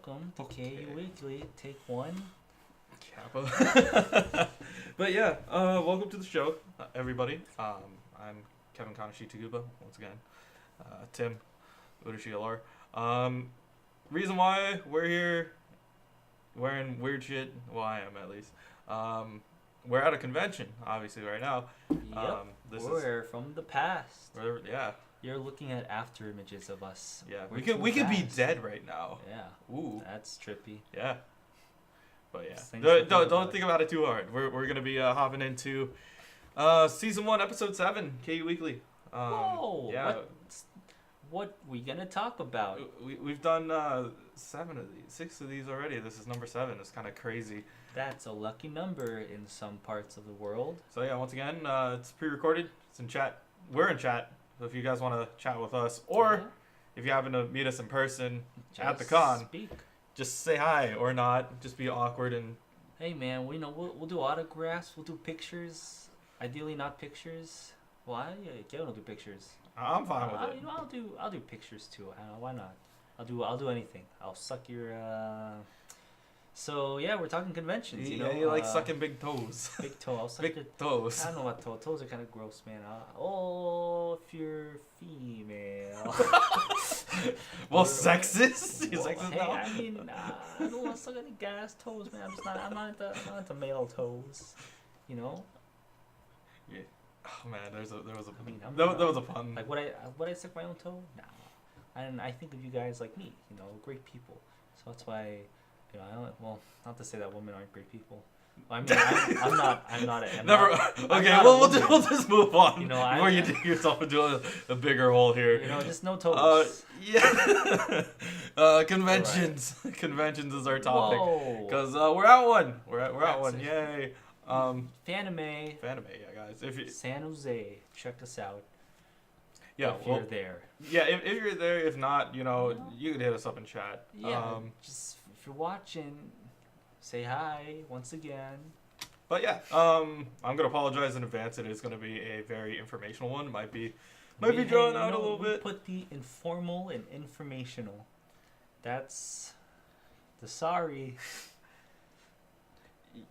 welcome to KU Weekly, take one. Kappa. But yeah, welcome to the show, everybody. I'm Kevin Kanashi Taguba, once again. Tim Udashi LR. Reason why we're here wearing weird shit, well, I am at least. We're at a convention, obviously, right now. Yep, we're from the past. Yeah. You're looking at after images of us. Yeah, We're we could be fast. dead right now. Yeah. Ooh. That's trippy. Yeah. But yeah, Things to think don't about. think about it too hard. We're gonna be hopping into season 1, episode 7, KU Weekly. Whoa! Yeah. What we gonna talk about? We've done 6 of these already. This is number 7. It's kind of crazy. That's a lucky number in some parts of the world. So yeah, once again, it's pre-recorded. It's in chat. We're in chat. So if you guys want to chat with us, or if you happen to meet us in person at the con, speak. just say hi or not. Just be awkward and. Hey man, we'll do autographs. We'll do pictures. Ideally, not pictures. Why? Yeah, don't do pictures. I'm fine with it. I'll do pictures too. Why not? I'll do anything. I'll suck your. So yeah, we're talking conventions. Yeah, you like sucking big toes. Big toe. I'll suck Big your. toes. I don't know what toe. Toes are kind of gross, man. If you're female. Well, sexist. You Well, sexist hey, now? I mean, I don't want to suck any guy's toes, man. I'm not into male toes. You know. Yeah. Oh man, there was a I mean, there was a pun. Like would I suck my own toe? Nah. And I think of you guys like me, great people. So that's why, not to say that women aren't great people. I mean, I'm not. Never. Okay, we'll just move on. Before you dig yourself into a bigger hole here. Just no toes. Yeah. Conventions. Right. Conventions is our topic. Because we're at one. We're at one. Yay. Fanime, yeah, guys. If you San Jose, check us out. Yeah, if you're there. Yeah, if you're there. If not, you can hit us up in chat. Yeah. Just if you're watching, say hi once again. But yeah, I'm gonna apologize in advance. It is gonna be a very informational one. Might be drawn out a little bit. Put the informal and informational. That's the sorry.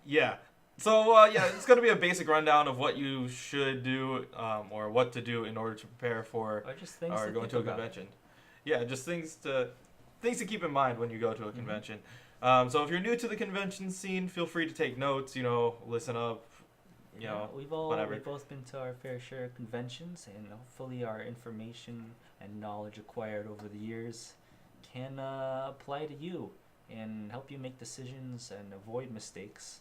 Yeah. So it's gonna be a basic rundown of what you should do, or what to do in order to prepare for or going to a convention. Yeah, just things to keep in mind when you go to a convention. So if you're new to the convention scene, feel free to take notes. Listen up. We've both been to our fair share of conventions, and hopefully our information and knowledge acquired over the years can apply to you and help you make decisions and avoid mistakes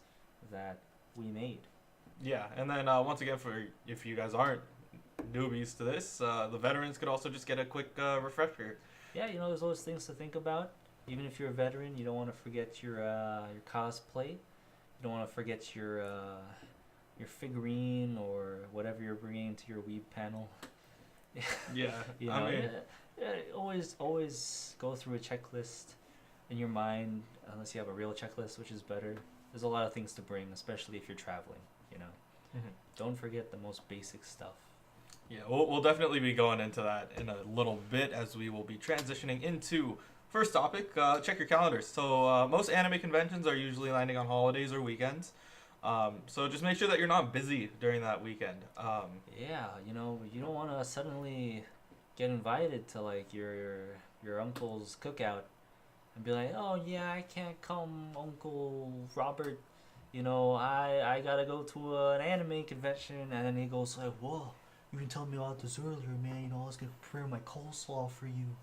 that we made. Yeah, and then once again, if you guys aren't newbies to this, the veterans could also just get a quick refresher. Yeah, there's always things to think about. Even if you're a veteran, you don't want to forget your cosplay. You don't want to forget your figurine or whatever you're bringing to your weeb panel. Yeah, always go through a checklist in your mind, unless you have a real checklist, which is better. There's a lot of things to bring, especially if you're traveling. Don't forget the most basic stuff. Yeah, we'll definitely be going into that in a little bit as we will be transitioning into first topic. Check your calendars. So most anime conventions are usually landing on holidays or weekends. So just make sure that you're not busy during that weekend. You don't want to suddenly get invited to like your uncle's cookout and be like, oh yeah, I can't come, Uncle Robert. I gotta go to an anime convention, and then he goes like, whoa, you can tell me about this earlier, man. I was gonna prepare my coleslaw for you.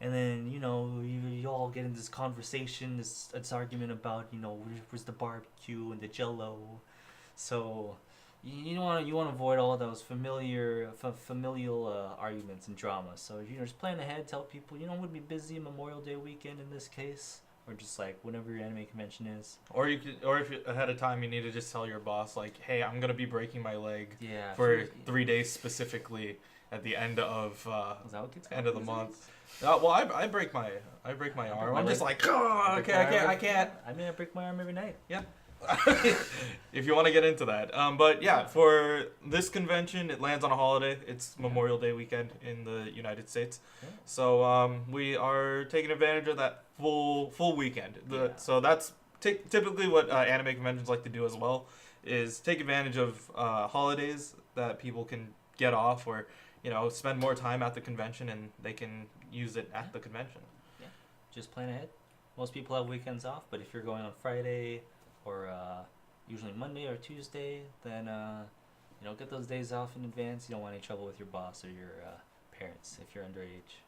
And then, you all get in this conversation, this argument about, where's the barbecue and the jello. So, you want to avoid all those familial arguments and drama. So, just plan ahead, tell people, I'm going to be busy Memorial Day weekend in this case. Or just like whenever your anime convention is. Or if ahead of time you need to just tell your boss like, hey, I'm going to be breaking my leg for 3 days specifically at the end of is that what gets end of the month. Well, I break my arm. I'm just like, oh, okay, I can't. I mean, I break my arm every night. Yeah. if you want to get into that. But yeah, for this convention, it lands on a holiday. It's Memorial Day weekend in the United States, Yeah. so we are taking advantage of that full weekend. Yeah. So that's typically what anime conventions like to do as well, is take advantage of holidays that people can get off, or spend more time at the convention and they can use it at the convention. Yeah. Just plan ahead. Most people have weekends off, but if you're going on Friday or usually Monday or Tuesday, then get those days off in advance. You don't want any trouble with your boss or your parents if you're underage.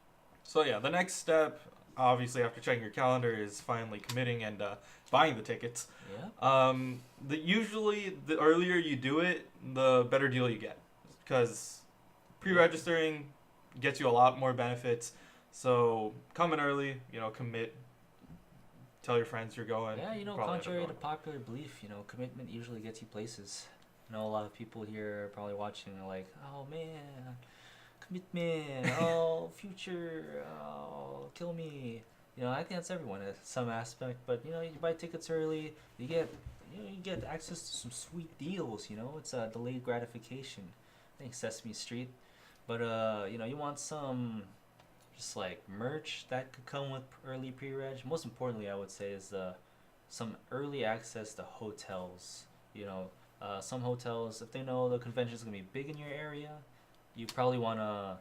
So yeah, the next step, obviously after checking your calendar, is finally committing and buying the tickets. Yeah. Usually the earlier you do it, the better deal you get, because pre-registering gets you a lot more benefits. So come in early, commit. Tell your friends you're going. Yeah, probably contrary end to up going. popular belief, commitment usually gets you places. I know a lot of people here are probably watching are like, oh man, commitment, oh future, oh kill me. I think that's everyone at some aspect, but you buy tickets early, you get access to some sweet deals. It's a delayed gratification. I think Sesame Street, but you want some just like merch that could come with early pre-reg. Most importantly, I would say is some early access to hotels. Some hotels, if they know the convention is gonna be big in your area, you probably wanna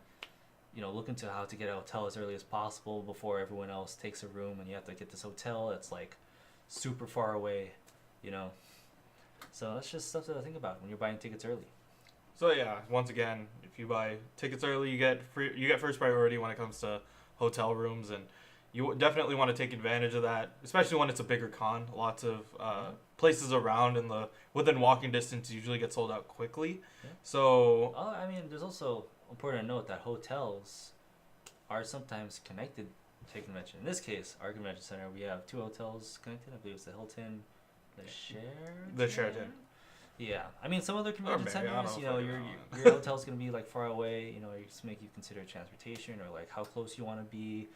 look into how to get a hotel as early as possible before everyone else takes a room, and you have to get this hotel that's like super far away. So that's just stuff to think about when you're buying tickets early. So yeah, once again, if you buy tickets early, you get first priority when it comes to hotel rooms, and you definitely want to take advantage of that, especially when it's a bigger con. Lots of places around within walking distance usually get sold out quickly. Yeah. So there's also important to note that hotels are sometimes connected to a convention. In this case, our convention center, we have 2 hotels connected. I believe it's the Hilton, the Sheraton. Yeah, some other convention centers, your hotel's gonna be like far away. You just make you consider transportation or like how close you want to be,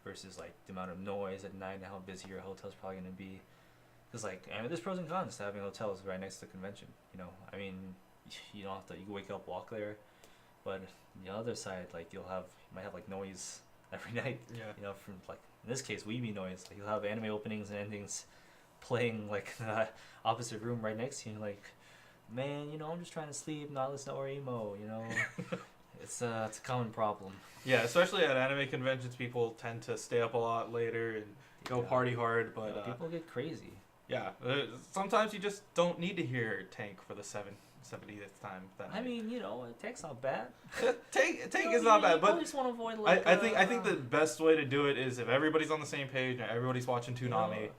versus like the amount of noise at night and how busy your hotel's probably gonna be. Because there's pros and cons to having hotels right next to the convention. You don't have to. You can wake up, walk there, but the other side, like you might have like noise every night. Yeah. From like in this case, weeby noise. Like you'll have anime openings and endings playing like in the opposite room right next to you. Like, man, I'm just trying to sleep, not listen to emo. It's a common problem. Yeah, especially at anime conventions, people tend to stay up a lot later and go party hard. But people get crazy. Yeah, sometimes you just don't need to hear Tank for the 70th time. Tank's not bad. Tank is not bad, but I just want to avoid I think the best way to do it is if everybody's on the same page and everybody's watching Toonami.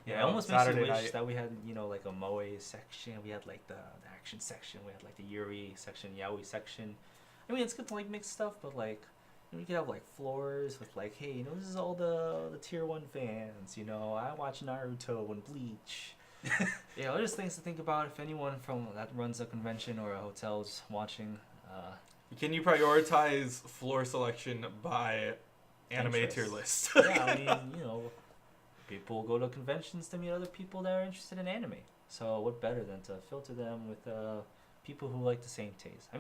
Yeah, it almost makes you wish that we had, like a moe section. We had like the action section. We had like the Yuri section, Yaoi section. It's good to like mix stuff, but like we could have like floors with like, hey, this is all the tier 1 fans. I watch Naruto and Bleach. Just things to think about if anyone from that runs a convention or a hotel's watching. Can you prioritize floor selection by anime interest. tier list? Yeah, people go to conventions to meet other people that are interested in anime. So what better than to filter them with people who like the same taste?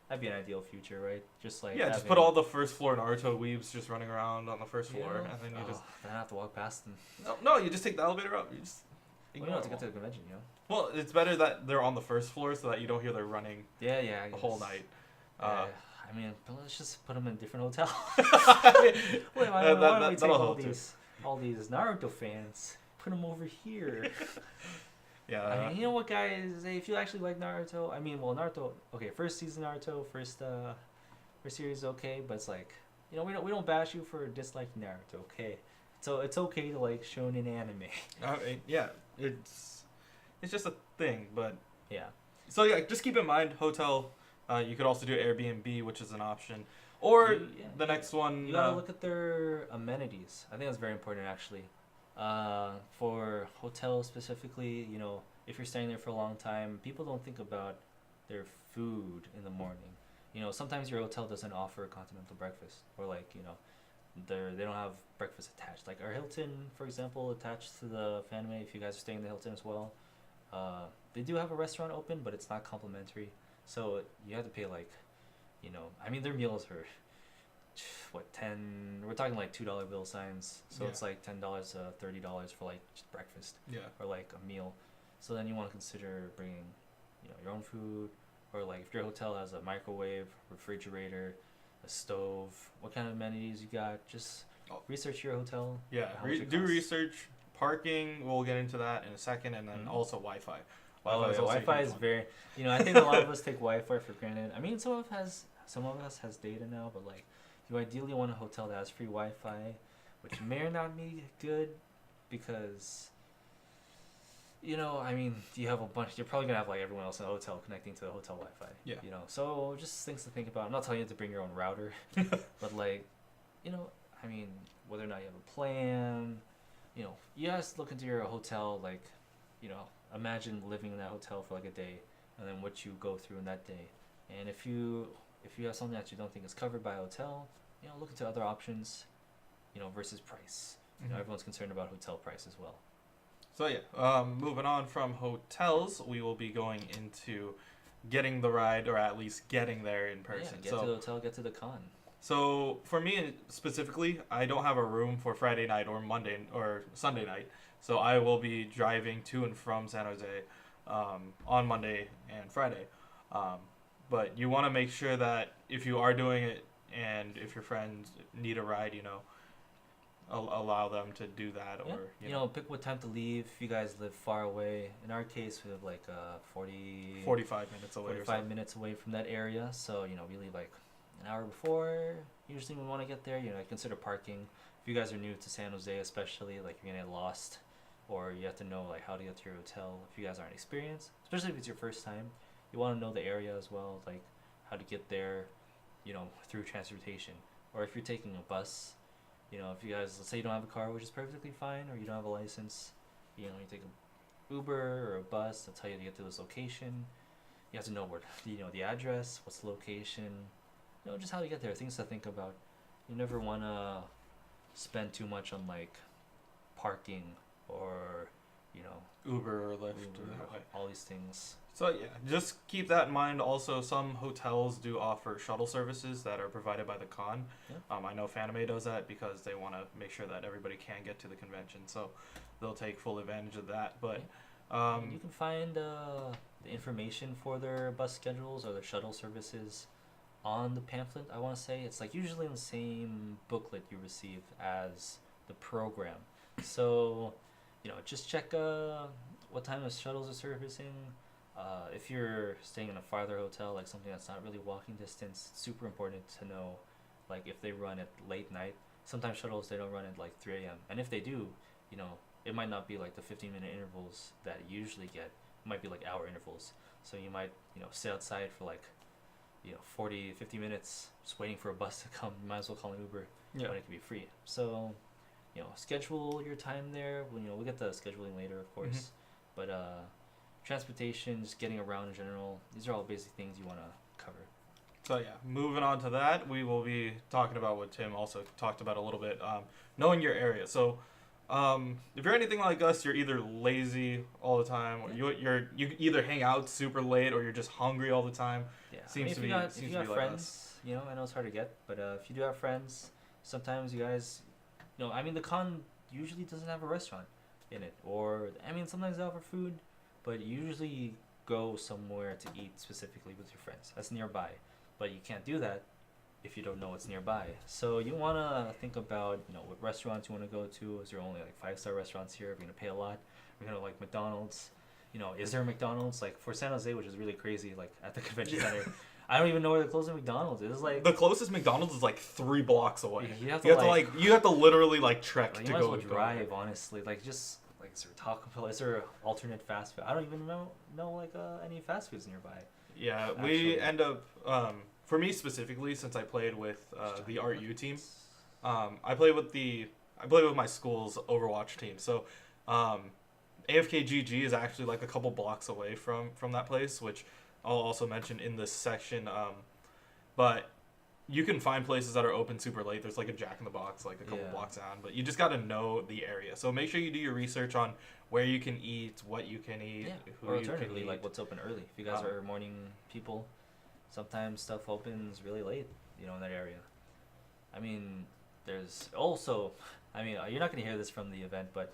That'd be an ideal future, right? Just like just put all the first floor Naruto weebs just running around on the first floor, and then you just then I have to walk past them. No, you just take the elevator up. You just you have to get to the convention, Well, it's better that they're on the first floor so that you don't hear them running. Yeah, the whole night. But let's just put them in a different hotel. Why don't we take all these Naruto fans, put them over here? Yeah. You know what, guys? If you actually like Naruto, Naruto. Okay, first season Naruto, first series, okay, but it's like, we don't bash you for disliking Naruto, okay? So it's okay to like shonen anime. It's just a thing, but yeah. So yeah, just keep in mind hotel. You could also do Airbnb, which is an option, or the next one. You gotta look at their amenities. I think that's very important, actually. For hotels specifically, if you're staying there for a long time, people don't think about their food in the morning. Sometimes your hotel doesn't offer a continental breakfast, or like, they don't have breakfast attached. Like our Hilton, for example, attached to the Fanime. If you guys are staying in the Hilton as well, They do have a restaurant open, but it's not complimentary. So you have to pay like, I mean their meals are what 10. We're talking like $2 bill signs. So Yeah. it's like $10 to $30 for like just breakfast Yeah. or like a meal. So then you want to consider bringing, your own food, or like if your hotel has a microwave, refrigerator, a stove, what kind of amenities you got. Just Oh. research your hotel. Yeah. how much it Do costs. research. Parking. We'll get into that in a second, and then Mhm. also Wi-Fi. Oh, Wi-Fi yeah, is also a Wi-Fi huge is one. very. I think a lot of us take Wi-Fi for granted. I mean, some of us has data now, but like, you ideally want a hotel that has free Wi-Fi, which may or not be good, because, I mean, you have a bunch. You're probably gonna have like everyone else in the hotel connecting to the hotel Wi-Fi. Yeah. So just things to think about. I'm not telling you to bring your own router, but like, I mean, whether or not you have a plan, you guys look into your hotel, like, imagine living in that hotel for like a day, and then what you go through in that day. And if you have something that you don't think is covered by a hotel, look into other options, versus price. Mhm. Everyone's concerned about hotel price as well. So yeah, moving on from hotels, we will be going into getting the ride, or at least getting there in person. Yeah, get to the hotel, get to the con. So for me specifically, I don't have a room for Friday night or Monday or Sunday night, so I will be driving to and from San Jose on Monday and Friday. Um, but you want to make sure that if you are doing it, and if your friends need a ride, allow them to do that, Yeah. or Pick what time to leave. If you guys live far away, in our case, we live like 45 minutes away or 45 so. minutes away from that area. So, we leave like an hour before. Usually we want to get there. Consider parking. If you guys are new to San Jose, especially, like you're going to get lost, or you have to know like how to get to your hotel. If you guys aren't experienced, especially if it's your first time, you want to know the area as well, like how to get there, through transportation. Or if you're taking a bus, if you guys, let's say you don't have a car, which is perfectly fine, or you don't have a license, you take a Uber or a bus. That's how you get to this location. You have to know where, the address, what's the location, just how to get there. Things to think about. You never want to spend too much on like parking or, Uber or Lyft, Uber, or that way. all these things. So yeah, just keep that in mind. Also, some hotels do offer shuttle services that are provided by the con. Yeah. I know Fanime does that because they want to make sure that everybody can get to the convention, so they'll take full advantage of that. But And you can find the information for their bus schedules or their shuttle services on the pamphlet. I want to say it's like usually in the same booklet you receive as the program. So, just check what time the shuttles are servicing. If you're staying in a farther hotel, like something that's not really walking distance, it's super important to know, like if they run at late night. Sometimes shuttles, they don't run at like 3 a.m. And if they do, it might not be like the 15-minute intervals that you usually get. It might be like hour intervals. So you might, sit outside for like, 40, 50 minutes just waiting for a bus to come. You might as well call an Uber yeah, when it can be free. So, schedule your time there. We'll get the scheduling later, of course. But transportation, just getting around in general, these are all basic things you want to cover. so yeah, moving on to that, we will be talking about what Tim also talked about a little bit, knowing your area. So if you're anything like us, you're either lazy all the time, or you either hang out super late, or you're just hungry all the time. Yeah, Seems to if be- you got, seems if to you be got like friends, I know it's hard to get, but if you do have friends, sometimes you guys, I mean, the con usually doesn't have a restaurant in it, or I mean, sometimes they offer food, but you usually go somewhere to eat specifically with your friends that's nearby. But you can't do that if you don't know what's nearby. So you want to think about, what restaurants you want to go to. Is there only like 5-star restaurants here? Are we going to pay a lot? We're going to like McDonald's. Is there a McDonald's? Like for San Jose, which is really crazy, like at the convention center. I don't even know where the closest McDonald's is. Like The closest McDonald's is like 3 blocks away. you have You to, have to you have to literally like trek like, to you might as go well go drive, there. honestly. Like just like, is there Taco Bell? Is there alternate fast food? I don't even know like any fast foods nearby. Yeah, Actually. we end up for me specifically, since I played with the RU team. I played with my school's Overwatch team. So AFKGG is actually like a couple blocks away from that place, which I'll also mention in this section. But you can find places that are open super late. There's like a Jack in the Box like a couple Yeah. blocks down, but you just got to know the area. So make sure you do your research on where you can eat, what you can eat, Yeah. who Or you can alternatively, eat. like what's open early. If you guys Um, are morning people, sometimes stuff opens really late, in that area. I mean, there's also, I mean, you're not going to hear this from the event, but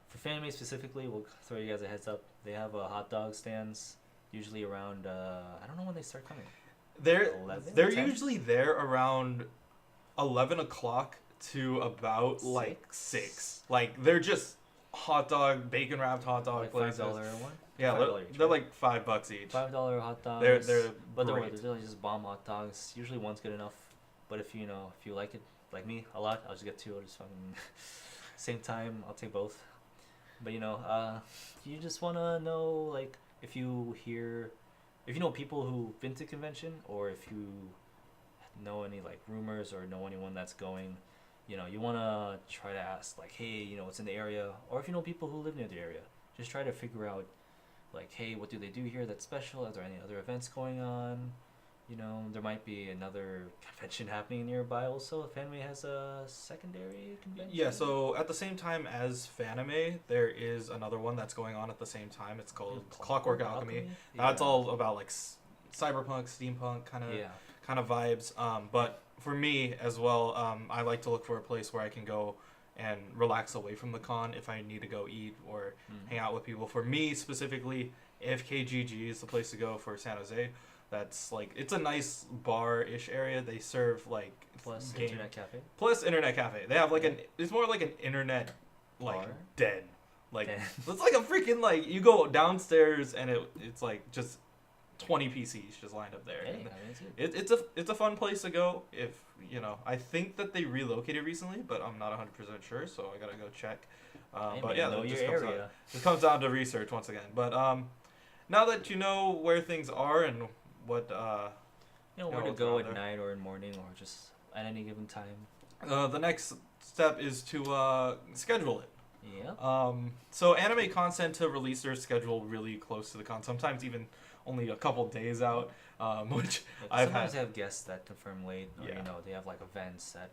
for Fanime specifically, we'll throw you guys a heads up. They have hot dog stands usually around, I don't know when they start coming. They're 11, they're 10? usually there around 11 o'clock to about like 6? 6. Like they're just hot dog, bacon wrapped hot dog Like places. $5 one? Yeah, $5 each, they're right? like $5 each. $5 hot dogs. They're but they're great. they're just bomb hot dogs. Usually one's good enough. But if if you like it like me a lot, I'll just get two. I'll just fucking same time. I'll take both. But you just wanna know like if you know people who've been to convention or if you know any like rumors or know anyone that's going. You wanna try to ask like, hey, what's in the area, or if you know people who live near the area, just try to figure out like, hey, what do they do here that's special? Are there any other events going on? There might be another convention happening nearby also. If anime has a secondary convention. Yeah, so at the same time as Fanime, there is another one that's going on at the same time. It's called Clockwork Alchemy. That's Yeah. all about like cyberpunk, steampunk kind of vibes. But for me as well, I like to look for a place where I can go and relax away from the con if I need to go eat or hang out with people. For me specifically, FKGG is the place to go for San Jose. That's like, it's a nice bar-ish area. They serve like Plus game- internet cafe. Plus internet cafe. They have like it's more like an internet like Bar? den. Like Den. it's like a freaking like you go downstairs and it's like just 20 PCs just lined up there. Hey, I And mean, it's good. it's a fun place to go if I think that they relocated recently, but I'm not 100% sure, so I gotta go check. Hey, But man, yeah, know it your just comes area. it comes down to research once again. But now that you know where things are and what Where to what's go around at there. night or in morning or just at any given time. The next step is to schedule it. Yeah. So anime cons tend to release their schedule really close to the con, sometimes even only a couple days out, which I've Sometimes had. they have guests that confirm late, or Yeah. they have like events that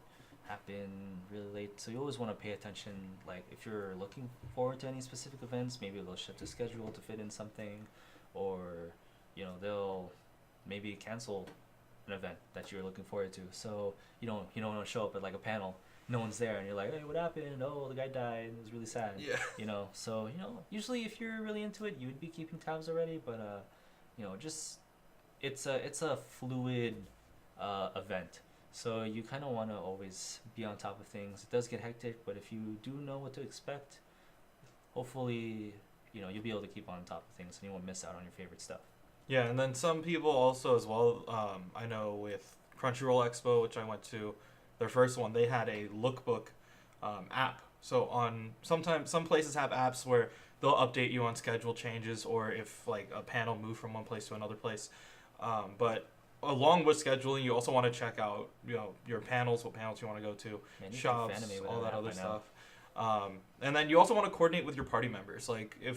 happen really late. So you always want to pay attention. Like if you're looking forward to any specific events, maybe they'll shift the schedule to fit in something, or they'll maybe cancel an event that you're looking forward to. So you don't want to show up at like a panel, no one's there, and you're like, hey, what happened? Oh, the guy died. It was really sad. Yeah. So usually if you're really into it, you would be keeping tabs already. But just it's a fluid event. So you kind of want to always be on top of things. It does get hectic, but if you do know what to expect, hopefully, you'll be able to keep on top of things and you won't miss out on your favorite stuff. Yeah, and then some people also as well. I know with Crunchyroll Expo, which I went to, their first one, they had a lookbook app. So sometimes some places have apps where they'll update you on schedule changes or if like a panel moved from one place to another place. But along with scheduling, you also want to check out your panels, what panels you want to go to, Man, you shops, keep anime with all that app other by now. stuff. And then you also want to coordinate with your party members. Like Yeah.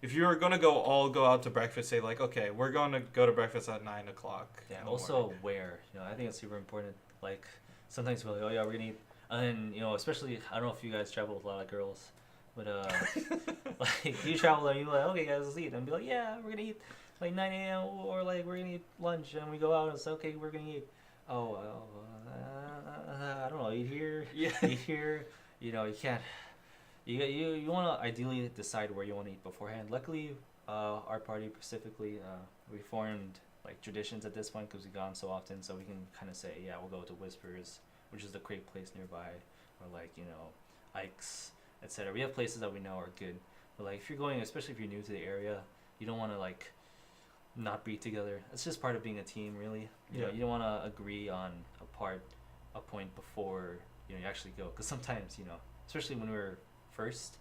if you're gonna go out to breakfast, say like, okay, we're gonna go to breakfast at 9 o'clock. Yeah. in the Also, morning. where I think it's super important. Like sometimes we're like, oh yeah, we're gonna eat, and then especially I don't know if you guys travel with a lot of girls, but like you travel and you're like, okay guys, let's eat, and be like, yeah, we're gonna eat like 9 a.m. or like we're gonna eat lunch, and we go out and say, okay, we're gonna eat. I don't know, eat here, Yeah. eat here. You can't. You want to ideally decide where you want to eat beforehand. Luckily, our party specifically, we formed like traditions at this point because we've gone so often, so we can kind of say, yeah, we'll go to Whispers, which is the great place nearby, or like Ike's, etc. We have places that we know are good, but like if you're going, especially if you're new to the area, you don't want to like not be together. It's just part of being a team, really. You Yeah. you don't want to agree on a point before you actually go, because sometimes especially when we were first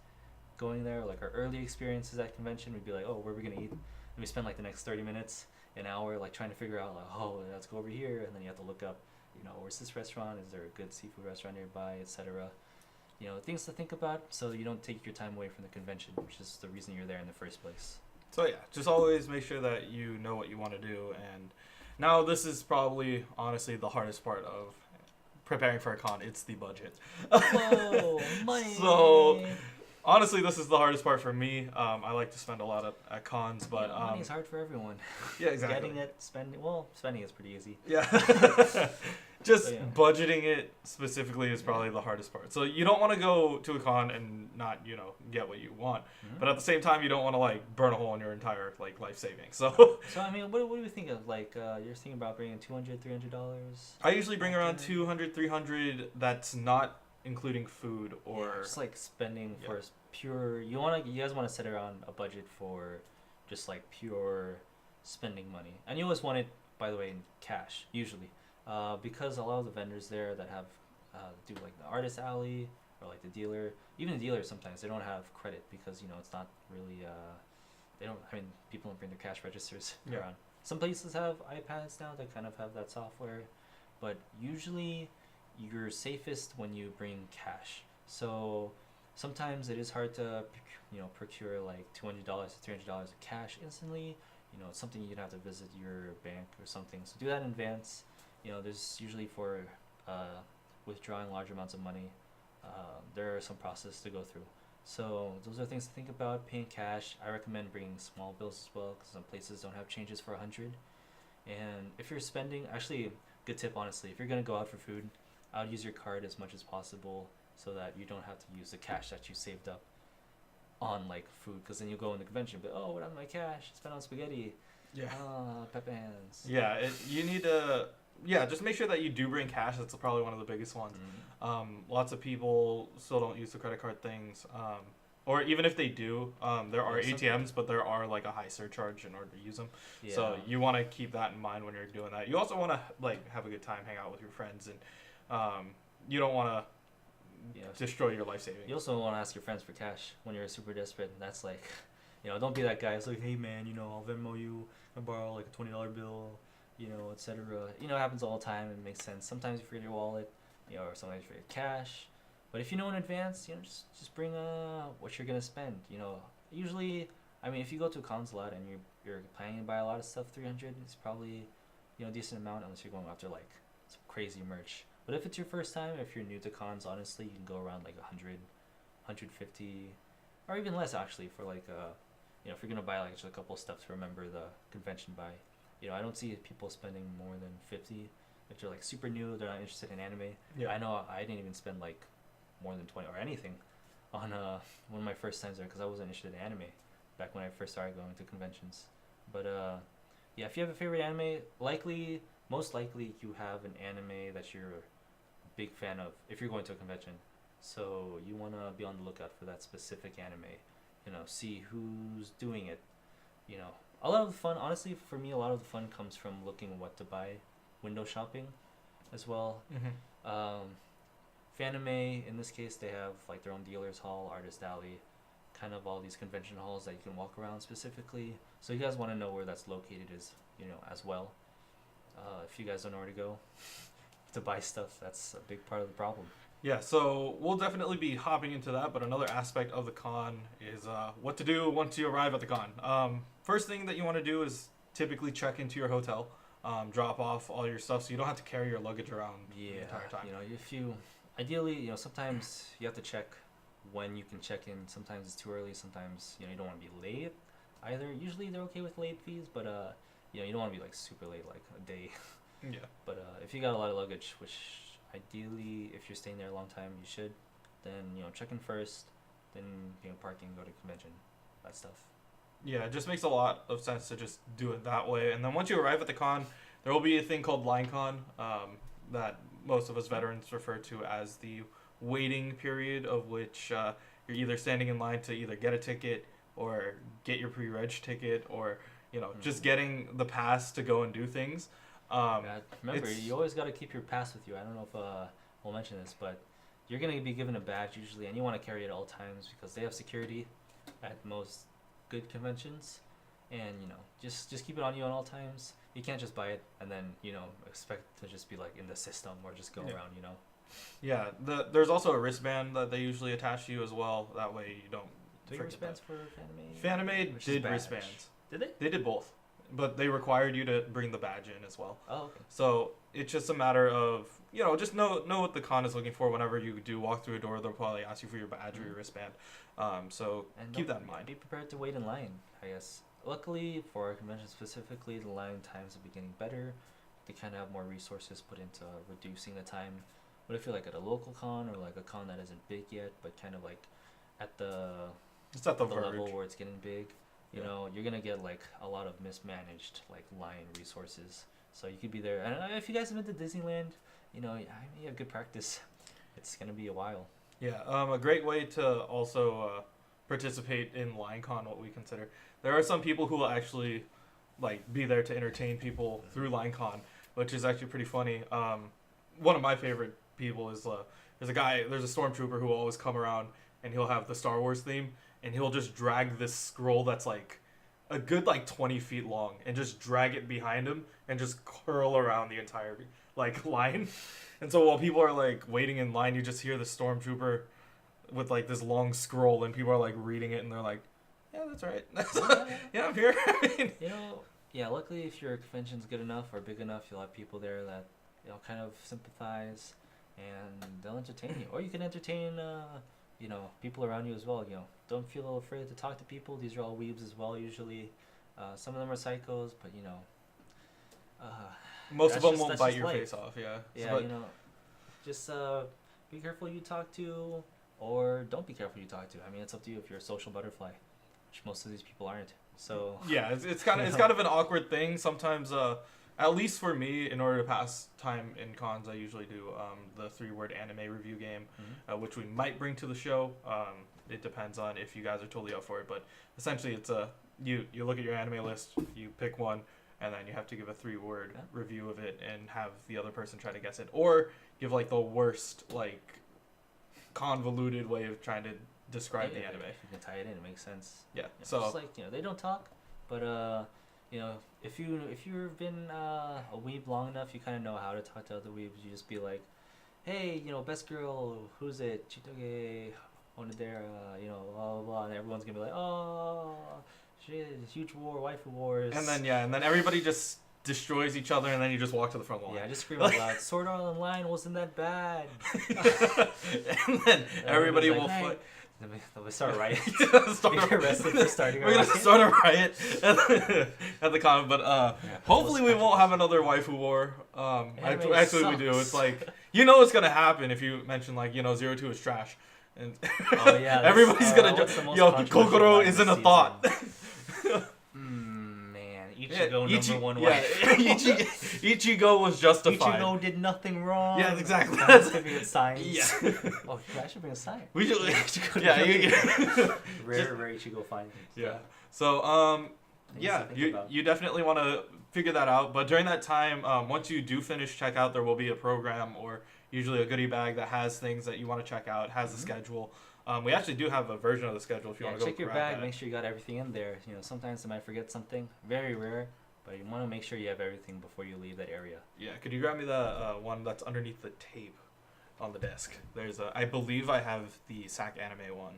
going there, like our early experiences at convention, we'd be like, oh, where are we gonna eat? And we spend like the next 30 minutes, an hour, like trying to figure out like, oh, let's go over here, and then you have to look up, where's this restaurant? Is there a good seafood restaurant nearby, etc. Things to think about, so you don't take your time away from the convention, which is the reason you're there in the first place. So yeah, just always make sure that you know what you want to do and Now, this is probably, honestly, the hardest part of preparing for a con. It's the budget. Whoa, money. So, honestly, this is the hardest part for me. I like to spend a lot at cons, but money's hard for everyone. yeah, exactly. Getting it, spending. Well, spending is pretty easy. Yeah. Just So, yeah. budgeting it specifically is probably the hardest part. So you don't want to go to a con and not, get what you want. Mm-hmm. But at the same time, you don't want to like burn a hole in your entire like life savings. So So I mean, what do you think of like you're thinking about bringing $200, $300? I usually bring around 200, 300. That's not including food or just like spending Yeah. for pure. You guys want to set around a budget for just like pure spending money, and you always want it, by the way, in cash usually. Because a lot of the vendors there that have do like the artist alley or like the dealer, even the dealers sometimes they don't have credit because it's not really they don't. I mean, people don't bring their cash registers Yeah. around. Some places have iPads now that kind of have that software, but usually you're safest when you bring cash. So sometimes it is hard to procure like $200 to $300 of cash instantly. It's something you'd have to visit your bank or something. So do that in advance. There's usually for withdrawing large amounts of money, there are some process to go through. So those are things to think about. Paying cash. I recommend bringing small bills as well because some places don't have changes for 100. And if you're spending, actually, good tip honestly, if you're gonna go out for food, I would use your card as much as possible so that you don't have to use the cash that you saved up on like food. Because then you go in the convention, but what happened to my cash? Spent on spaghetti. yeah. Pepe hands. Yeah, you need to. Yeah, just make sure that you do bring cash. That's probably one of the biggest ones. Lots of people still don't use the credit card things, or even if they do, there are ATMs, but there are like a high surcharge in order to use them. Yeah. So you want to keep that in mind when you're doing that. You also want to like have a good time, hang out with your friends, and you don't want to destroy your life savings. You also want to ask your friends for cash when you're super desperate. And that's like, don't be that guy. It's like, hey man, I'll Venmo you, I borrow like a $20 bill, etc. It happens all the time. It makes sense. Sometimes you forget your wallet, or sometimes you forget cash. But if you know in advance, just bring what you're gonna spend. Usually, I mean, if you go to a cons a lot and you're planning to buy a lot of stuff, 300 is probably a decent amount unless you're going after like some crazy merch. But if it's your first time, if you're new to cons, honestly, you can go around like 100, 150, or even less actually for like if you're gonna buy like just a couple of stuff to remember the convention by. I don't see people spending more than 50 if they're like super new, they're not interested in anime. Yeah. I know I didn't even spend like more than 20 or anything on one of my first times there because I wasn't interested in anime back when I first started going to conventions. But if you have a favorite anime, most likely you have an anime that you're a big fan of if you're going to a convention. So you want to be on the lookout for that specific anime. See who's doing it. A lot of the fun, honestly, for me, a lot of the fun comes from looking what to buy, window shopping, as well. Mm-hmm. Fanime, in this case, they have like their own dealers hall, artist alley, kind of all these convention halls that you can walk around specifically. So you guys want to know where that's located as well. If you guys don't know where to go to buy stuff, that's a big part of the problem. Yeah, so we'll definitely be hopping into that, but another aspect of the con is what to do once you arrive at the con. First thing that you want to do is typically check into your hotel, drop off all your stuff so you don't have to carry your luggage around the entire time. If you, ideally, sometimes you have to check when you can check in. Sometimes it's too early, sometimes, you don't want to be late either. Usually they're okay with late fees, but, you don't want to be like super late, like a day. Yeah. But if you got a lot of luggage, which ideally, if you're staying there a long time, you should. Then check in first. Then parking, go to convention, that stuff. Yeah, it just makes a lot of sense to just do it that way. And then once you arrive at the con, there will be a thing called line con that most of us veterans refer to as the waiting period, of which you're either standing in line to either get a ticket or get your pre-reg ticket, or just getting the pass to go and do things. Remember, you always got to keep your pass with you. I don't know if we'll mention this, but you're going to be given a badge usually, and you want to carry it at all times because they have security at most good conventions. And, just keep it on you at all times. You can't just buy it and then, expect to just be like in the system or just go around, Yeah, there's also a wristband that they usually attach to you as well. That way you don't Do you forget wristbands that. for Fanime? Fanime did wristbands. Did they? They did both. but they required you to bring the badge in as well. Oh, okay. So it's just a matter of, just know what the con is looking for. Whenever you do walk through a door, they'll probably ask you for your badge or your wristband. So And keep don't- that in mind. Be prepared to wait in line, I guess. Luckily, for our convention specifically, the line times have been getting better. They kind of have more resources put into reducing the time. But I feel like at a local con or like a con that isn't big yet, but kind of like at the It's at the level verge. where it's getting big, you Yeah. know, you're gonna get like a lot of mismanaged like line resources. So you could be there. And if you guys have been to Disneyland, you know, you have good practice. It's gonna be a while. Yeah, a great way to also participate in LineCon, what we consider. There are some people who will actually like be there to entertain people through LineCon, which is actually pretty funny. One of my favorite people is there's a stormtrooper who will always come around and he'll have the Star Wars theme and he'll just drag this scroll that's like a good like 20 feet long and just drag it behind him and just curl around the entire like line. And so while people are like waiting in line, you just hear the stormtrooper with like this long scroll, and people are like reading it, and they're like, "Yeah, that's right. Yeah, I'm here." You know, yeah. Luckily, if your convention's good enough or big enough, you'll have people there that kind of sympathize, and they'll entertain you. Or you can entertain, people around you as well. You know, don't feel afraid to talk to people. These are all weebs as well. Usually, some of them are psychos, but Most of them that's won't just bite your life. face off. Yeah. yeah, But just be careful who you talk to, or don't be careful who you talk to. I mean, it's up to you if you're a social butterfly, which most of these people aren't. So yeah, it's kind of an awkward thing sometimes. At least for me, in order to pass time in cons, I usually do the 3-word anime review game, which we might bring to the show. It depends on if you guys are totally up for it, but essentially it's you look at your anime list, you pick one, and then you have to give a 3-word review of it and have the other person try to guess it, or give like the worst like convoluted way of trying to describe the anime. If you can tie it in, it makes sense. Yeah. So So just like they don't talk, but if you've been a weeb long enough, you kind of know how to talk to other weebs. You just be like, hey, best girl, who's it? Chitoge Onodera, blah blah blah, and everyone's gonna be like, oh, shit, huge war, waifu wars. and then everybody just destroys each other, and then you just walk to the front line. Yeah, just scream out loud. Sword Art Online wasn't that bad. And then everybody will hey. fight. Then we start rioting. Start We get arrested for starting a We're gonna riot. start a riot at the con, but hopefully we won't have another waifu war. Anime Actually we do. sucks. It's like what's gonna happen if you mention like 02 is trash, and Oh yeah, everybody's gonna what's the most yo controversial Kokoro line isn't this a thought. Man, Ichigo number one yeah, wife. Ichigo was justified. Ichigo did nothing wrong. Yeah, exactly. That's gonna be a science. Yeah. Oh, I should bring a sign. We should. Ichigo Yeah, did nothing. you, Rare Ichigo findings. yeah. So Things yeah, to think you about. you definitely want to figure that out. But during that time, once you do finish checkout, there will be a program or usually a goodie bag that has things that you want to check out, has the schedule. We actually do have a version of the schedule if you want to go check your grab bag. that. Make sure you got everything in there. Sometimes they might forget something. Very rare, but you want to make sure you have everything before you leave that area. Yeah, could you grab me the one that's underneath the tape on the desk? I believe I have the SAC anime one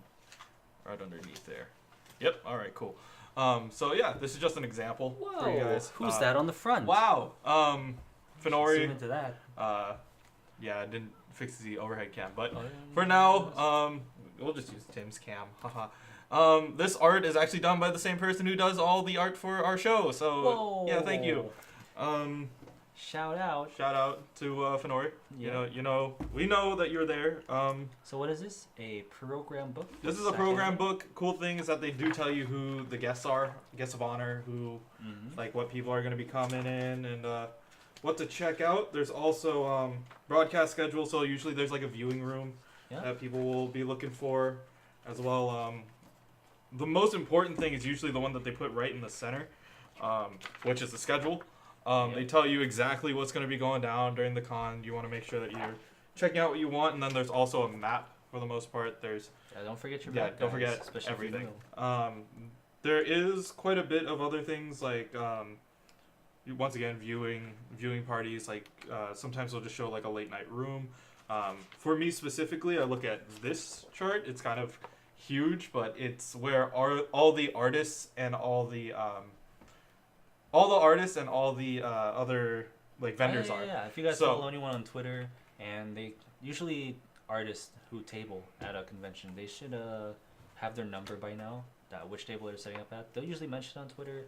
right underneath there. Yep. All right. Cool. So yeah, this is just an example for you guys. Who's that on the front? Wow. Finori. Zoom into that. Yeah, I didn't fix the overhead cam, but Oh, for now, we'll just use Tim's cam. Haha. This art is actually done by the same person who does all the art for our show. So Whoa. yeah, thank you. Shout out. Shout out to Finori. Yeah. We know that you're there. So what is this? A program book? This is a program book. Cool thing is that they do tell you who the guests are, guests of honor, who like what people are going to be coming in and what to check out. There's also broadcast schedule, so usually there's like a viewing room that people will be looking for as well. The most important thing is usually the one that they put right in the center, which is the schedule. They tell you exactly what's going to be going down during the con. You want to make sure that you're checking out what you want, and then there's also a map for the most part. There's don't forget your map, don't guys, forget especially if you everything. know. There is quite a bit of other things like once again viewing parties. Like sometimes they'll just show like a late night room. For me specifically, I look at this chart. It's kind of huge, but it's where all the artists and all the all the artists and all the other like vendors yeah, are. yeah. If you guys So follow anyone on Twitter, and they usually artists who table at a convention, they should have their number by now. Which table they're setting up at. They'll usually mention it on Twitter.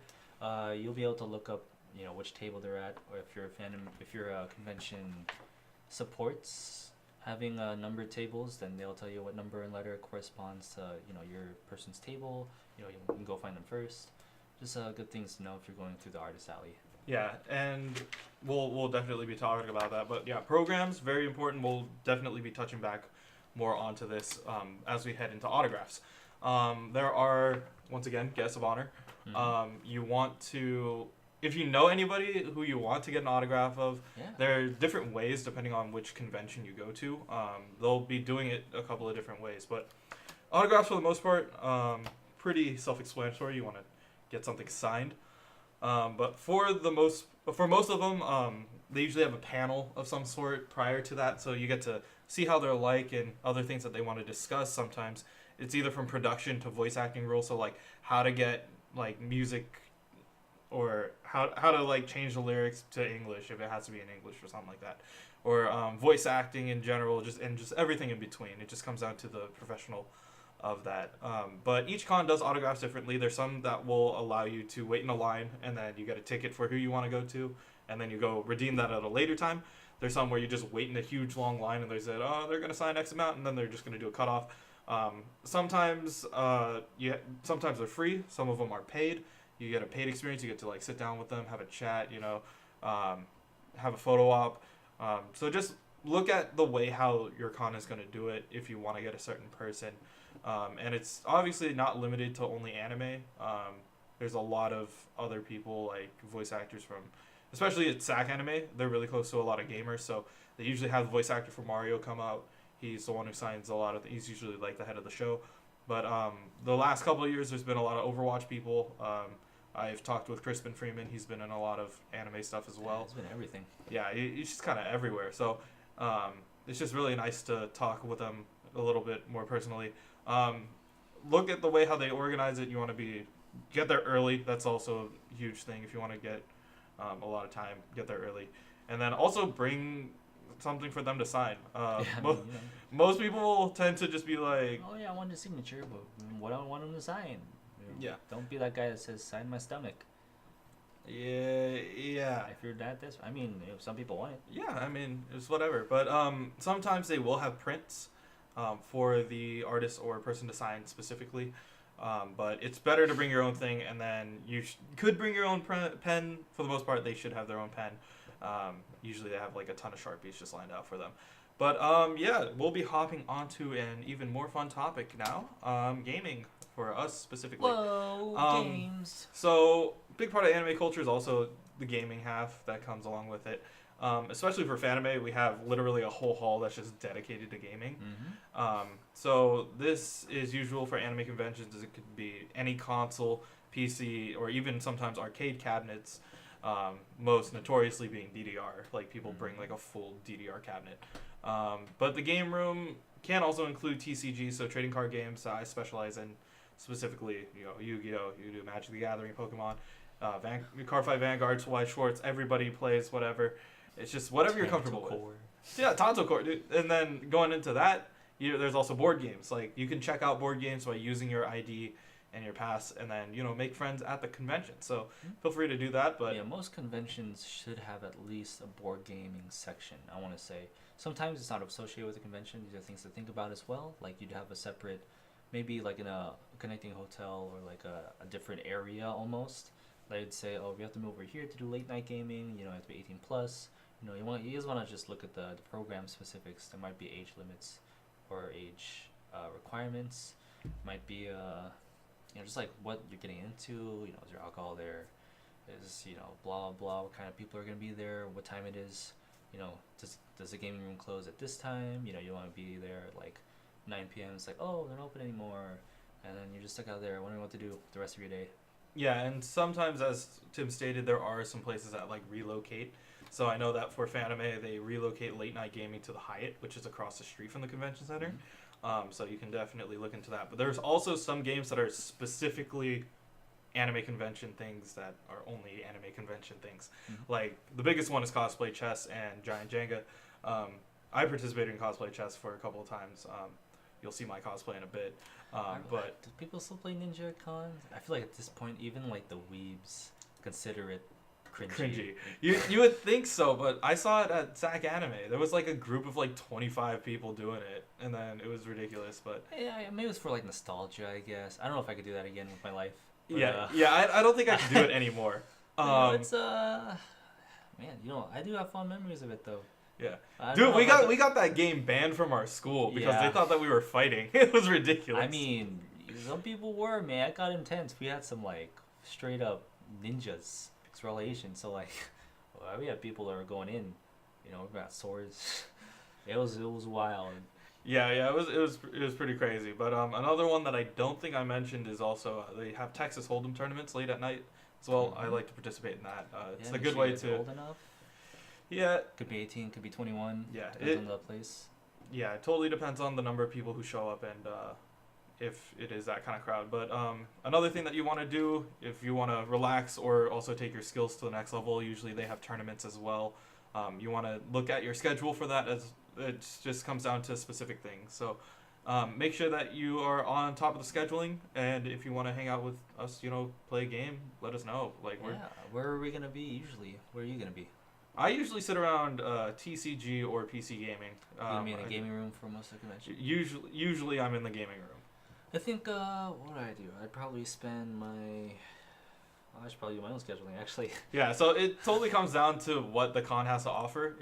You'll be able to look up, which table they're at, or if your convention supports having numbered tables, then they'll tell you what number and letter corresponds to your person's table. You can go find them first. Just good things to know if you're going through the artist alley. yeah, and we'll definitely be talking about that. But yeah, programs very important. We'll definitely be touching back more onto this as we head into autographs. There are once again guests of honor. Mm-hmm. You want to, if you know anybody who you want to get an autograph of, Yeah. there are different ways depending on which convention you go to. They'll be doing it a couple of different ways, but autographs for the most part, pretty self-explanatory. You want to get something signed, but for most of them, they usually have a panel of some sort prior to that, so you get to see how they're like and other things that they want to discuss. Sometimes it's either from production to voice acting roles, so like how to get like music or how to like change the lyrics to English if it has to be in English or something like that, or voice acting in general, just everything in between. It just comes down to the professional of that. But each con does autographs differently. There's some that will allow you to wait in a line and then you get a ticket for who you want to go to, and then you go redeem that at a later time. There's some where you just wait in a huge long line and they said, oh, they're gonna sign X amount, and then they're just gonna do a cutoff. Sometimes sometimes they're free. Some of them are paid. You get a paid experience. You get to like sit down with them, have a chat. Have a photo op. So just look at the way how your con is going to do it if you want to get a certain person. And it's obviously not limited to only anime. There's a lot of other people like voice actors from, especially at SAC Anime. They're really close to a lot of gamers, so they usually have the voice actor for Mario come out. He's the one who signs a lot of. He's usually like the head of the show. But the last couple of years, there's been a lot of Overwatch people. I've talked with Crispin Freeman. He's been in a lot of anime stuff as well. It's been everything. Yeah, he's just kind of everywhere. So it's just really nice to talk with them a little bit more personally. Look at the way how they organize it. You want to get there early. That's also a huge thing. If you want to get a lot of time, get there early. And then also bring something for them to sign. Most people tend to just be like, oh yeah, I want a signature, but what do I want them to sign? Yeah. Don't be that guy that says sign my stomach. yeah. If you're that I mean, if some people want it. Yeah, I mean, it's whatever. But sometimes they will have prints for the artist or person to sign specifically. But it's better to bring your own thing, and then you could bring your own pen. For the most part, they should have their own pen. Usually they have like a ton of Sharpies just lined out for them. But yeah, we'll be hopping onto an even more fun topic now, gaming for us specifically. Whoa, games. So big part of anime culture is also the gaming half that comes along with it. Especially for Fanime, we have literally a whole hall that's just dedicated to gaming. Mm-hmm. So this is usual for anime conventions. It could be any console, PC, or even sometimes arcade cabinets. Most notoriously being DDR. Like people bring like a full DDR cabinet. But the game room can also include TCG, so trading card games. I specialize in specifically, Yu-Gi-Oh, you do Magic the Gathering, Pokemon, Cardfight Vanguard, White Schwartz. Everybody plays whatever. It's just whatever you're comfortable with. Yeah, Tonto Core, dude. And then going into that, there's also board games. Like you can check out board games by using your ID and your pass, and then make friends at the convention. So feel free to do that. But yeah, most conventions should have at least a board gaming section. I want to say sometimes it's not associated with the convention. These are things to think about as well. Like you'd have a separate, maybe like in a connecting hotel or like a different area almost. They'd say, oh, we have to move over here to do late night gaming. You have to be 18 plus. You just want to just look at the program specifics. There might be age limits or age requirements. Might be just like what you're getting into. Is there alcohol there? Is blah blah. What kind of people are gonna be there? What time it is? Does the gaming room close at this time? You want to be there at like 9 p.m. It's like, oh, they're not open anymore, and then you're just stuck out there wondering what to do the rest of your day. Yeah, and sometimes, as Tim stated, there are some places that like relocate. So I know that for Fanime, they relocate late night gaming to the Hyatt, which is across the street from the convention center. Mm-hmm. So you can definitely look into that. But there's also some games that are specifically anime convention things that are only anime convention things. Mm-hmm. Like the biggest one is cosplay chess and giant Jenga. I participated in cosplay chess for a couple of times. You'll see my cosplay in a bit. But do people still play Ninja at cons? I feel like at this point, even like the weebs consider it cringy. You would think so, but I saw it at Zack Anime. There was like a group of like 25 people doing it, and then it was ridiculous. But Yeah, maybe it's for like nostalgia, I guess. I don't know if I could do that again with my life. But, I don't think I can do it anymore. It's man, I do have fond memories of it though. Yeah, I don't dude, know we if I got that game banned from our school because Yeah. they thought that we were fighting. It was ridiculous. I mean, some people were, man. It got intense. We had some like straight up ninjas mixed relation. So like, we had people that were going in. We got swords. It was wild. Yeah, it was pretty crazy. But another one that I don't think I mentioned is also they have Texas Hold'em tournaments late at night as well. I like to participate in that. It's Yeah, a make good sure way you're to. old enough. Yeah, Could be 18, could be 21. Yeah, Depends on the place. yeah, it totally depends on the number of people who show up and if it is that kind of crowd. But another thing that you want to do if you want to relax or also take your skills to the next level, usually they have tournaments as well. You want to look at your schedule for that, as it just comes down to specific things. So make sure that you are on top of the scheduling, and if you want to hang out with us, play a game, let us know. Where are we gonna be usually? Where are you gonna be? I usually sit around TCG or PC gaming. You gonna be in a gaming room for most of the convention? Usually I'm in the gaming room. I think, what would I do? I'd probably spend my... I should probably do my own scheduling, actually. Yeah, so it totally comes down to what the con has to offer.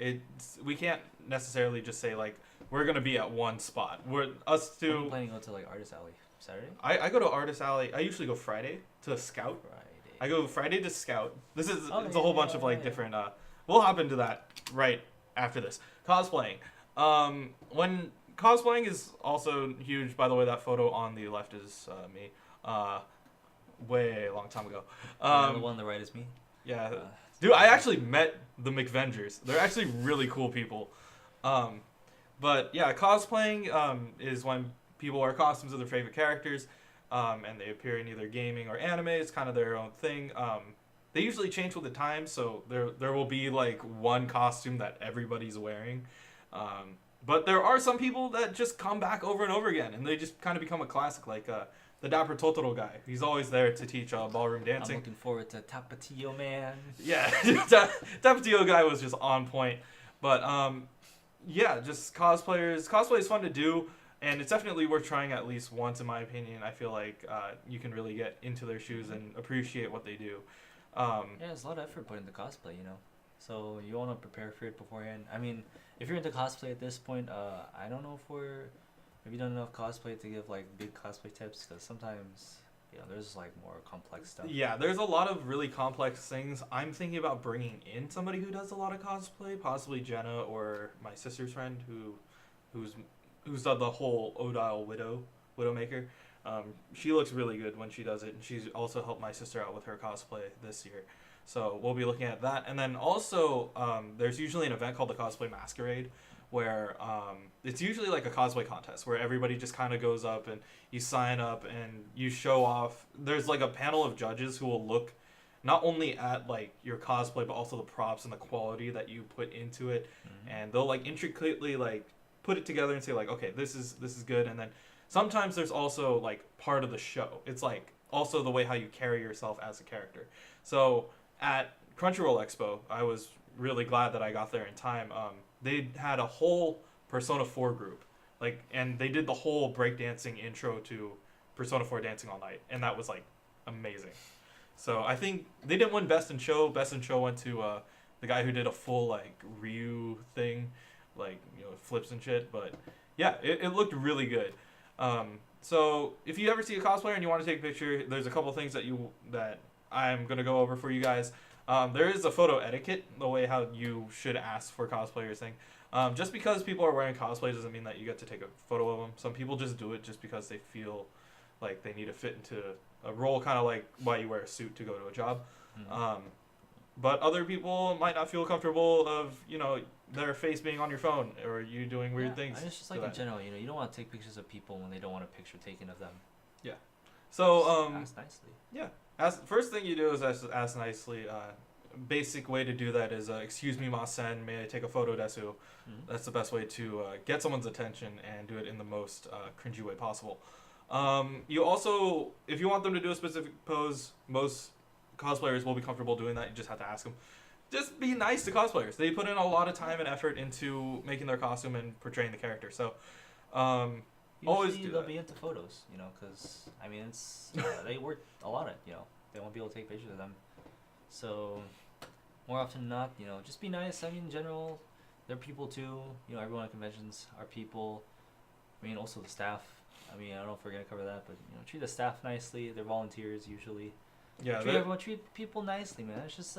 We can't necessarily just say, like, we're going to be at one spot. I'm planning to go to, like, Artist Alley Saturday? I go to Artist Alley. I usually go Friday to Scout. Friday. I go Friday to Scout. It's a yeah, whole bunch of, like, yeah. different... we'll hop into that right after this. Cosplaying. When cosplaying is also huge. By the way, that photo on the left is me. Way long time ago. The one on the right is me. Yeah. Dude, I actually met the McVengers. They're actually really cool people. But yeah, cosplaying is when people wear costumes of their favorite characters, and they appear in either gaming or anime. It's kind of their own thing. They usually change with the times, so there will be like one costume that everybody's wearing. But there are some people that just come back over and over again, and they just kind of become a classic, like the Dapper Totoro guy. He's always there to teach ballroom dancing. I'm looking forward to Tapatio Man. Yeah, Tapatio guy was just on point. But yeah, just cosplayers. Cosplay is fun to do, and it's definitely worth trying at least once, in my opinion. I feel like you can really get into their shoes and appreciate what they do. Yeah, there's a lot of effort put into cosplay, So you want to prepare for it beforehand. I mean, if you're into cosplay at this point, I don't know if maybe done enough cosplay to give like big cosplay tips, because sometimes there's like more complex stuff. Yeah, there's a lot of really complex things. I'm thinking about bringing in somebody who does a lot of cosplay, possibly Jenna or my sister's friend who's done the whole Odile Widowmaker. She looks really good when she does it, and she's also helped my sister out with her cosplay this year. So we'll be looking at that. And then also, there's usually an event called the Cosplay Masquerade, where it's usually like a cosplay contest where everybody just kind of goes up and you sign up and you show off. There's like a panel of judges who will look not only at like your cosplay, but also the props and the quality that you put into it. Mm-hmm. And they'll like intricately like put it together and say like, okay, this is good. And then sometimes there's also like part of the show. It's like also the way how you carry yourself as a character. So at Crunchyroll Expo, I was really glad that I got there in time. They had a whole Persona 4 group, and they did the whole breakdancing intro to Persona 4 Dancing All Night, and that was like amazing. So I think they didn't win Best in Show. Best in Show went to the guy who did a full like Ryu thing, flips and shit. But yeah, it looked really good. So if you ever see a cosplayer and you want to take a picture, there's a couple things that I'm gonna go over for you guys. There is a photo etiquette, the way how you should ask for cosplayers thing. Just because people are wearing cosplay doesn't mean that you get to take a photo of them. Some people just do it just because they feel like they need to fit into a role, kind of like why you wear a suit to go to a job. Mm-hmm. But other people might not feel comfortable of, their face being on your phone or you doing weird things. And it's just like in general, you don't want to take pictures of people when they don't want a picture taken of them. Yeah. So, ask nicely. Yeah. first thing you do is ask nicely. Basic way to do that is, excuse me, ma-sen, may I take a photo desu? That's the best way to get someone's attention and do it in the most cringy way possible. You also, if you want them to do a specific pose, most cosplayers will be comfortable doing that. You just have to ask them. Just be nice to cosplayers. They put in a lot of time and effort into making their costume and portraying the character. So, always do they'll that. be into photos, because I mean it's they work a lot at they won't be able to take pictures of them. So more often than not, just be nice. I mean, in general, they're people too. Everyone at conventions are people. I mean, also the staff. I mean, I don't know if we're gonna cover that, but treat the staff nicely. They're volunteers usually. Yeah, Treat people nicely, man. It's just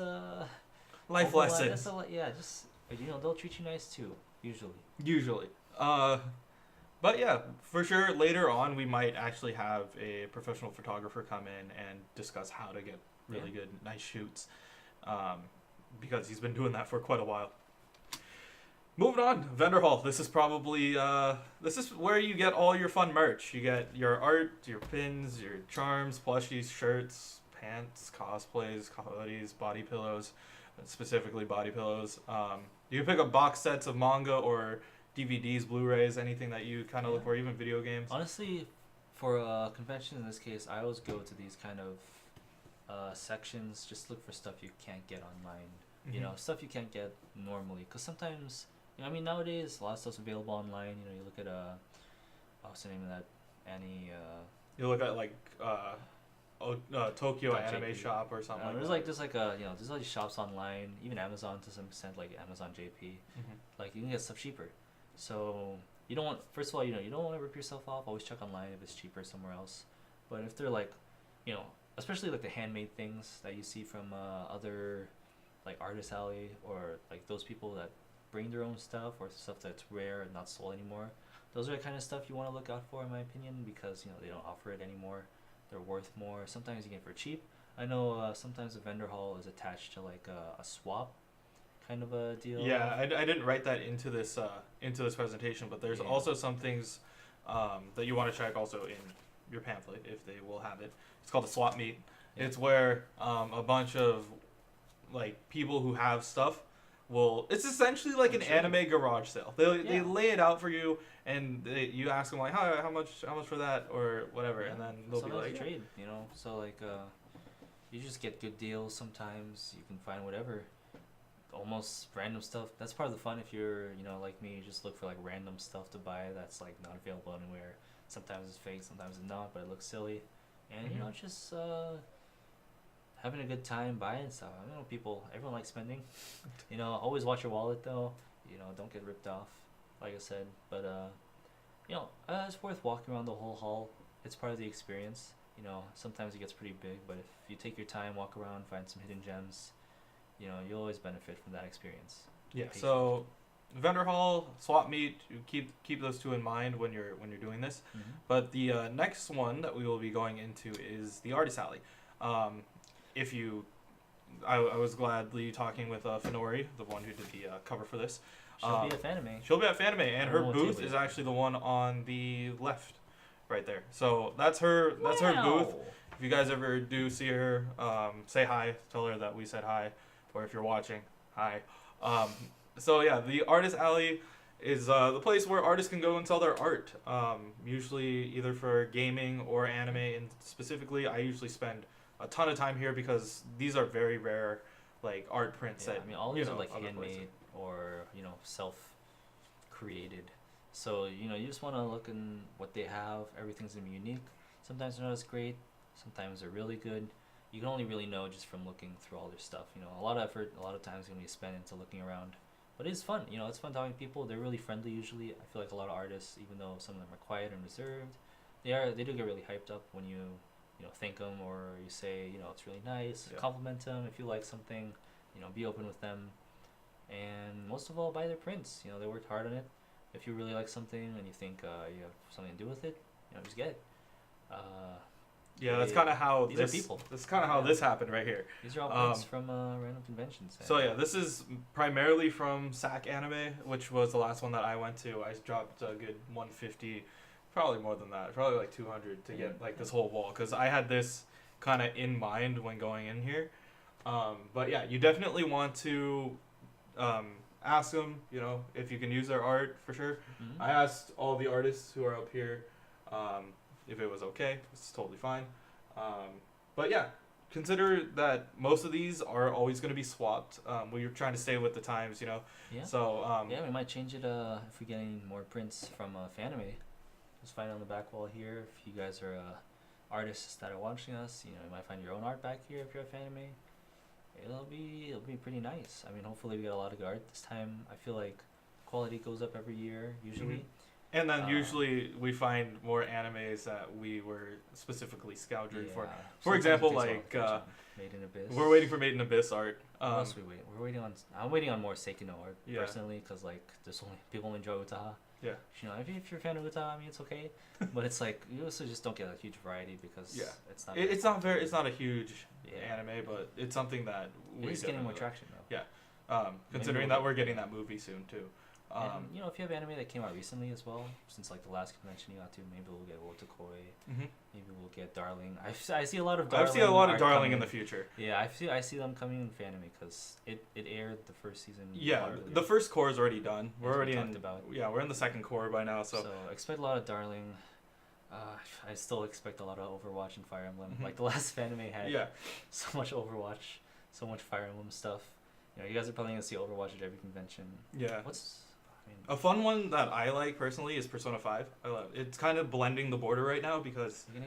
life overall, lessons. just they'll treat you nice too, usually. Usually. But yeah, for sure, later on we might actually have a professional photographer come in and discuss how to get really good, nice shoots, because he's been doing that for quite a while. Moving on, vendor hall. This is probably this is where you get all your fun merch. You get your art, your pins, your charms, plushies, shirts, pants, cosplays, hoodies, body pillows, specifically body pillows. You can pick up box sets of manga or DVDs, Blu-rays, anything that you kind of look for, even video games. Honestly, for a convention in this case, I always go to these kind of sections. Just look for stuff you can't get online. Stuff you can't get normally. Because sometimes, I mean, nowadays a lot of stuff's available online. You look at what's the name of that You look at like Tokyo Anime JP. Shop or something. There's like there's all these shops online, even Amazon to some extent, like Amazon JP. Like you can get stuff cheaper. So you don't want, first of all, you don't want to rip yourself off. Always check online if it's cheaper somewhere else. But if they're like, especially like the handmade things that you see from other, like Artist Alley, or like those people that bring their own stuff or stuff that's rare and not sold anymore. Those are the kind of stuff you want to look out for, in my opinion, because they don't offer it anymore. They're worth more. Sometimes you get it for cheap. I know sometimes the vendor hall is attached to like a swap kind of a deal. Yeah, I didn't write that into this presentation, but there's also some things that you want to check also in your pamphlet if they will have it. It's called a swap meet. Yeah. It's where a bunch of like people who have stuff it's essentially like an anime garage sale. They lay it out for you, and you ask them like how much for that or whatever, and then they'll be like trade. So like you just get good deals. Sometimes you can find whatever. Almost random stuff. That's part of the fun. If you're like me, you just look for like random stuff to buy that's like not available anywhere. Sometimes it's fake, sometimes it's not, but it looks silly, and just having a good time buying stuff. I know everyone likes spending. Always watch your wallet though. Don't get ripped off, like I said. But it's worth walking around the whole hall. It's part of the experience. Sometimes it gets pretty big, but if you take your time, walk around, find some hidden gems, you'll always benefit from that experience. Yeah. So, vendor hall, swap meet. You keep those two in mind when you're doing this. But the next one that we will be going into is the Artist Alley. I was gladly talking with Finori, the one who did the cover for this. She'll be at Fanime. She'll be at Fanime, and her booth is actually the one on the left, right there. So that's her booth. If you guys ever do see her, say hi. Tell her that we said hi, or if you're watching, hi. So yeah, the Artist Alley is the place where artists can go and sell their art. Usually either for gaming or anime, and specifically, I usually spend a ton of time here because these are very rare, like art prints. Yeah, I mean, all these are like handmade or self-created. So you just want to look in what they have. Everything's gonna be unique. Sometimes they're not as great. Sometimes they're really good. You can only really know just from looking through all their stuff. A lot of effort, a lot of time is gonna be spent into looking around. But it's fun. It's fun talking to people. They're really friendly usually. I feel like a lot of artists, even though some of them are quiet and reserved, they do get really hyped up when you thank them or you say it's really nice. Yeah. Compliment them if you like something. Be open with them, and most of all, buy their prints. They worked hard on it. If you really like something and you think you have something to do with it, just get it. That's kind of how these are people. That's kind of how this happened right here. These are all prints from random conventions. So yeah, this is primarily from SAC Anime, which was the last one that I went to. I dropped a good 150, probably more than that, probably like 200 to get like this whole wall, because I had this kind of in mind when going in here. But yeah, you definitely want to ask them, if you can use their art for sure. Mm-hmm. I asked all the artists who are up here if it was okay. It's totally fine. But yeah, consider that most of these are always going to be swapped. We're trying to stay with the times, Yeah. So Yeah, we might change it if we get any more prints from Fanime. Just find it on the back wall here. If you guys are artists that are watching us, you might find your own art back here if you're a Fanime. It'll be pretty nice. I mean, hopefully we get a lot of good art this time. I feel like quality goes up every year usually. Mm-hmm. And then usually we find more animes that we were specifically scourging for. For example, like Made in Abyss. we're waiting for Made in Abyss art. What else we wait? We're waiting on. I'm waiting on more Seikino art Yeah. personally, because like there's only people only draw Utaha. Yeah. If you're a fan of Utaha, I mean it's okay, but it's like you also just don't get a huge variety because it's not. It's not a huge anime, but it's something that it's getting more traction though. Yeah. Considering that we're getting that movie soon too. And, if you have anime that came out recently as well, since like the last convention you got to, maybe we'll get Wotakoi. Mm-hmm. Maybe we'll get Darling. I see a lot of Darling. I've seen a lot of Darling coming in the future. Yeah, I see them coming in Fanime because it aired the first season. Yeah, the first core is already done. We're already in. Yeah, we're in the second core by now. So expect a lot of Darling. I still expect a lot of Overwatch and Fire Emblem. Mm-hmm. Like the last Fanime had yeah. so much Overwatch, so much Fire Emblem stuff. You guys are probably gonna see Overwatch at every convention. Yeah. A fun one that I like personally is Persona 5. I love it. It's kind of blending the border right now because do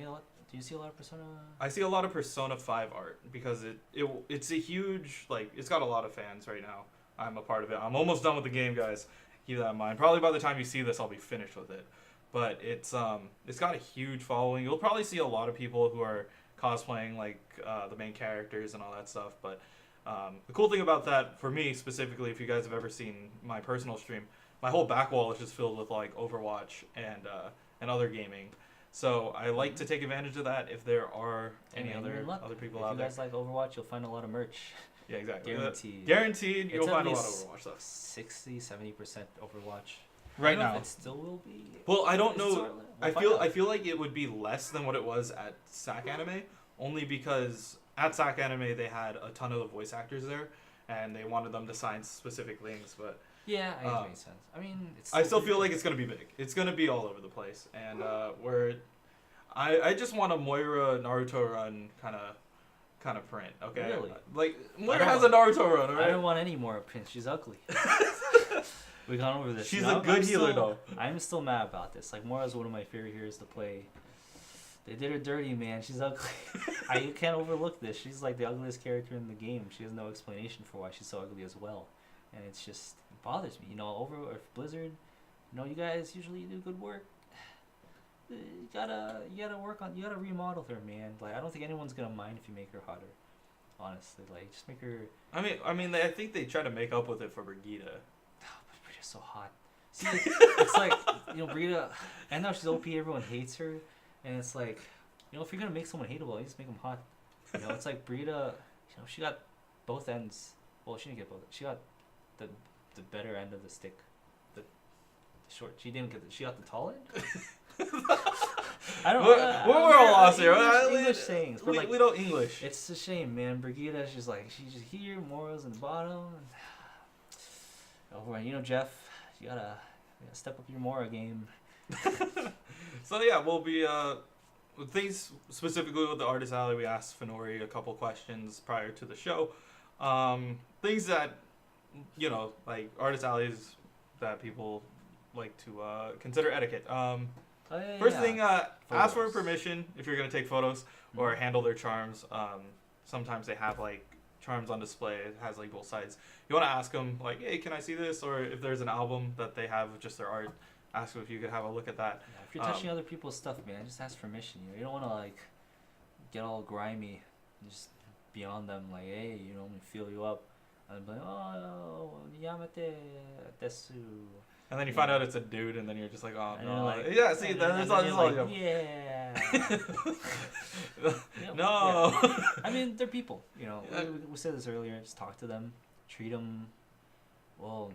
you see a lot of Persona? I see a lot of Persona 5 art because it's a huge, it's got a lot of fans right now. I'm a part of it. I'm almost done with the game, guys. Keep that in mind. Probably by the time you see this, I'll be finished with it. But it's got a huge following. You'll probably see a lot of people who are cosplaying the main characters and all that stuff. But the cool thing about that, for me specifically, if you guys have ever seen my personal stream, my whole back wall is just filled with Overwatch and other gaming. So I like to take advantage of that if there are any other people out there. If you guys like Overwatch, you'll find a lot of merch. Yeah, exactly. Guaranteed. You'll find a lot of Overwatch stuff. 60-70% Overwatch. Right now. It still will be. Well, I don't know. I feel like it would be less than what it was at SAC Anime, only because at SAC Anime they had a ton of the voice actors there, and they wanted them to sign specific things, but. Yeah, it makes sense. I mean, I still feel like it's gonna be big. It's gonna be all over the place, and I just want a Moira Naruto run kind of print. Okay, really? Moira has a Naruto run. Right? I don't want any more prints. She's ugly. We gone over this. She's a good healer though. I'm still mad about this. Moira's one of my favorite heroes to play. They did her dirty, man. She's ugly. You can't overlook this. She's the ugliest character in the game. She has no explanation for why she's so ugly as well. And it bothers me, Blizzard, you guys usually do good work. You gotta remodel her, man. I don't think anyone's gonna mind if you make her hotter. Honestly, just make her. I mean, I think they try to make up with it for Brigitte. Oh, but Brigitte's so hot. See, it's Brigitte. I know she's OP. Everyone hates her, and it's if you're gonna make someone hateable, you just make them hot. It's like Brigitte. She got both ends. Well, she didn't get both. She got the better end of the stick, the short. She didn't get. She got the tall end. I don't. We're all lost here. English sayings. We don't English. It's a shame, man. Brigitte, she's just here. Mora's in the bottom. Jeff, you gotta step up your Mora game. So yeah, we'll be things specifically with the Artist Alley. We asked Fenori a couple questions prior to the show. Things that Artist Alleys that people like to consider etiquette. First thing, ask for permission if you're gonna take photos or handle their charms. Sometimes they have charms on display. It has both sides. You want to ask them hey, can I see this? Or if there's an album that they have just their art, ask them if you could have a look at that. Yeah, if you're touching other people's stuff, man, just ask permission. You don't want to get all grimy and just be on them hey, let me feel you up. And be oh, yamete desu. And then you find out it's a dude, and then you're just oh no. See, that's all. Yeah. No. Yeah. I mean, they're people. We said this earlier. Just talk to them, treat them. Well,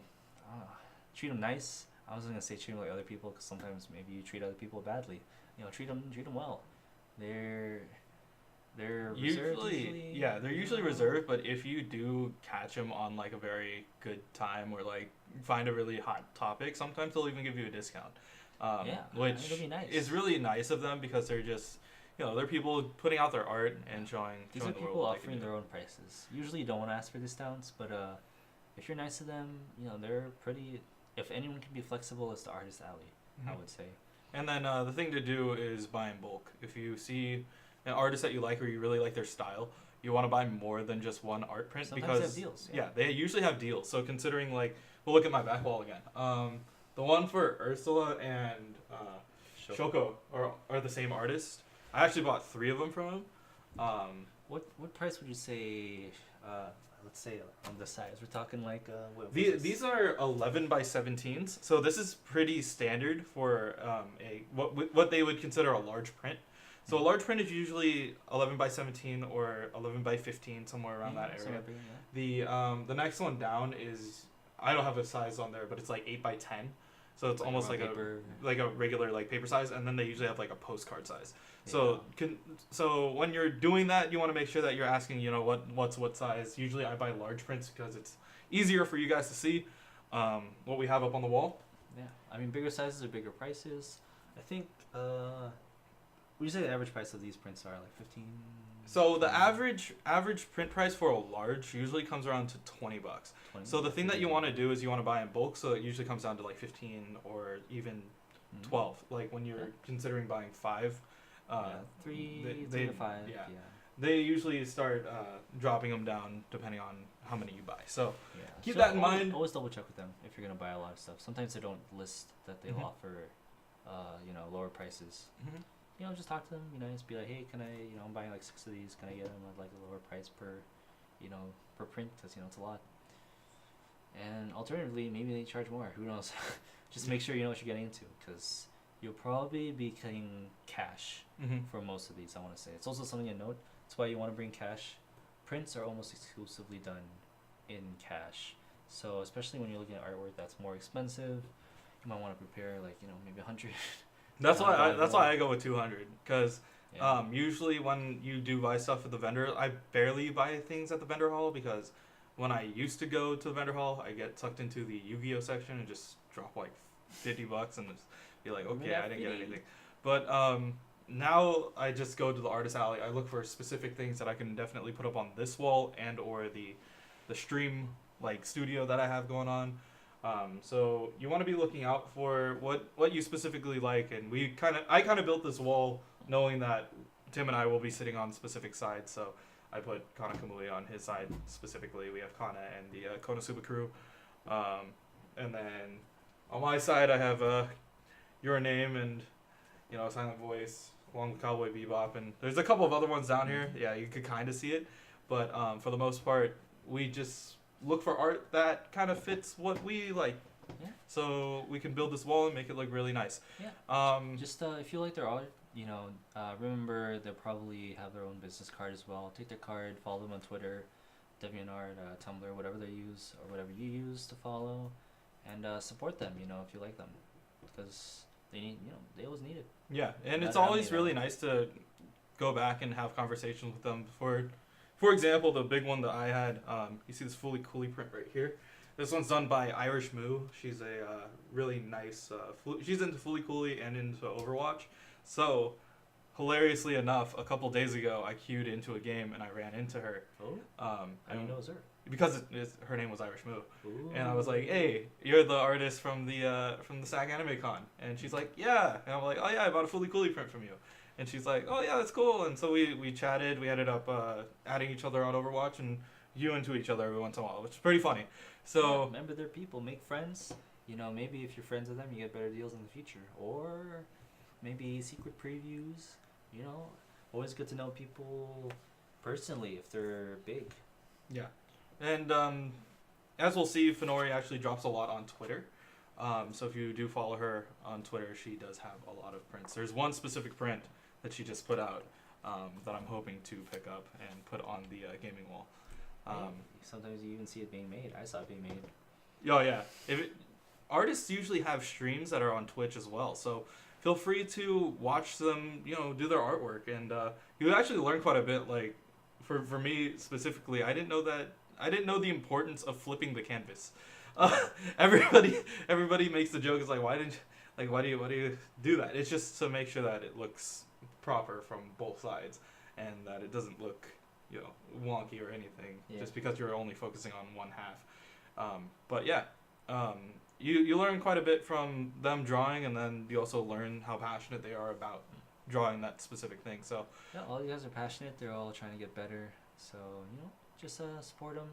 treat them nice. I wasn't gonna say treat them like other people because sometimes maybe you treat other people badly. Treat them well. They're reserved Usually, yeah, they're usually reserved, but if you do catch them on like a very good time or like find a really hot topic, sometimes they'll even give you a discount. Yeah, Which it'll be nice. is really nice of them because they're just, they're people putting out their art and These showing are the world people what they can offering do. their own prices. Usually, you don't want to ask for discounts, but if you're nice to them, they're pretty. If anyone can be flexible, it's the artist alley. I Mhm. would say. And then the thing to do is buy in bulk. If you see an artist that you like or you really like their style, you want to buy more than just one art print Sometimes because they have deals. yeah, they usually have deals. So considering like, we'll look at my back wall again. The one for Ursula and Shoko are the same artist. I actually bought 3 of them from him. What price would you say? Let's say on the size. We're talking like These are 11 by 17s, so this is pretty standard for what they would consider a large print. So a large print is usually 11 by 17 or 11 by 15, somewhere around that area. The next one down is, I don't have a size on there, but it's like 8 by 10. So it's almost like a regular like paper size, and then they usually have like a postcard size. So so when you're doing that, you want to make sure that you're asking, what's what size. Usually I buy large prints because it's easier for you guys to see what we have up on the wall. Yeah, I mean bigger sizes are bigger prices. I think. Would you say the average price of these prints are like 15? So the average print price for a large usually comes around to $20. 20? So the thing that you want to do is you want to buy in bulk, so it usually comes down to like 15 or even 12. Like when you're considering buying 5. Three to 5. Yeah. Yeah. They usually start dropping them down depending on how many you buy. So Yeah. keep So that in mind. Always double check with them if you're gonna buy a lot of stuff. Sometimes they don't list that they'll Mhm. offer, lower prices. Mhm. Just talk to them. Just be like, hey, can I, I'm buying like 6 of these. Can I get them at like a lower price per print? Because it's a lot. And alternatively, maybe they charge more. Who knows? Just make sure you know what you're getting into, because you'll probably be getting cash for most of these. I want to say it's also something to note. That's why you want to bring cash. Prints are almost exclusively done in cash. So especially when you're looking at artwork that's more expensive, you might want to prepare like maybe 100. That's why I go with 200 because Yeah. usually when you do buy stuff at the vendor, I barely buy things at the vendor hall because when I used to go to the vendor hall, I get sucked into the Yu-Gi-Oh section and just drop like $50 and just be like, okay, I didn't get anything. But now I just go to the artist alley. I look for specific things that I can definitely put up on this wall and or the stream like studio that I have going on. So you want to be looking out for what you specifically like, and I kind of built this wall knowing that Tim and I will be sitting on specific sides. So I put Kana Kamui on his side specifically. We have Kana and the Konosuba crew, and then on my side I have Your Name and Silent Voice along with Cowboy Bebop, and there's a couple of other ones down here. Yeah, you could kind of see it, but for the most part, we just look for art that kind of fits what we like. Yeah. So we can build this wall and make it look really nice. Yeah. Just if you like their art, remember they'll probably have their own business card as well. Take their card, follow them on Twitter, DeviantArt, Tumblr, whatever they use or whatever you use to follow, and support them. If you like them, because they need, they always need it. Yeah, and it's Not always only really that. nice to go back and have conversations with them. For example, the big one that I had, you see this Fully Cooley print right here. This one's done by Irish Moo. She's a really nice. She's into Fully Cooley and into Overwatch. So, hilariously enough, a couple days ago, I queued into a game and I ran into her. Oh. I didn't know it was her. Because her name was Irish Moo. Ooh. And I was like, "Hey, you're the artist from the SAG Anime Con." And she's like, "Yeah." And I'm like, "Oh yeah, I bought a Fully Cooley print from you." And she's like, "Oh yeah, that's cool." And so we chatted. We ended up adding each other on Overwatch and queuing to each other every once in a while, which is pretty funny. So remember, they're people. Make friends. Maybe if you're friends with them, you get better deals in the future, or maybe secret previews. Always good to know people personally if they're big. yeah, and as we'll see, Fenori actually drops a lot on Twitter. So if you do follow her on Twitter, she does have a lot of prints. There's one specific print that she just put out that I'm hoping to pick up and put on the gaming wall. Sometimes you even see it being made. I saw it being made. Oh yeah, artists usually have streams that are on Twitch as well. So feel free to watch them, do their artwork, and you actually learn quite a bit. Like, for me specifically, I didn't know the importance of flipping the canvas. Everybody makes the joke. It's like, why do you do that? It's just to make sure that it looks proper from both sides, and that it doesn't look, wonky or anything, just because you're only focusing on one half. But yeah, you learn quite a bit from them drawing, and then you also learn how passionate they are about drawing that specific thing. So yeah, all you guys are passionate. They're all trying to get better. So just support them,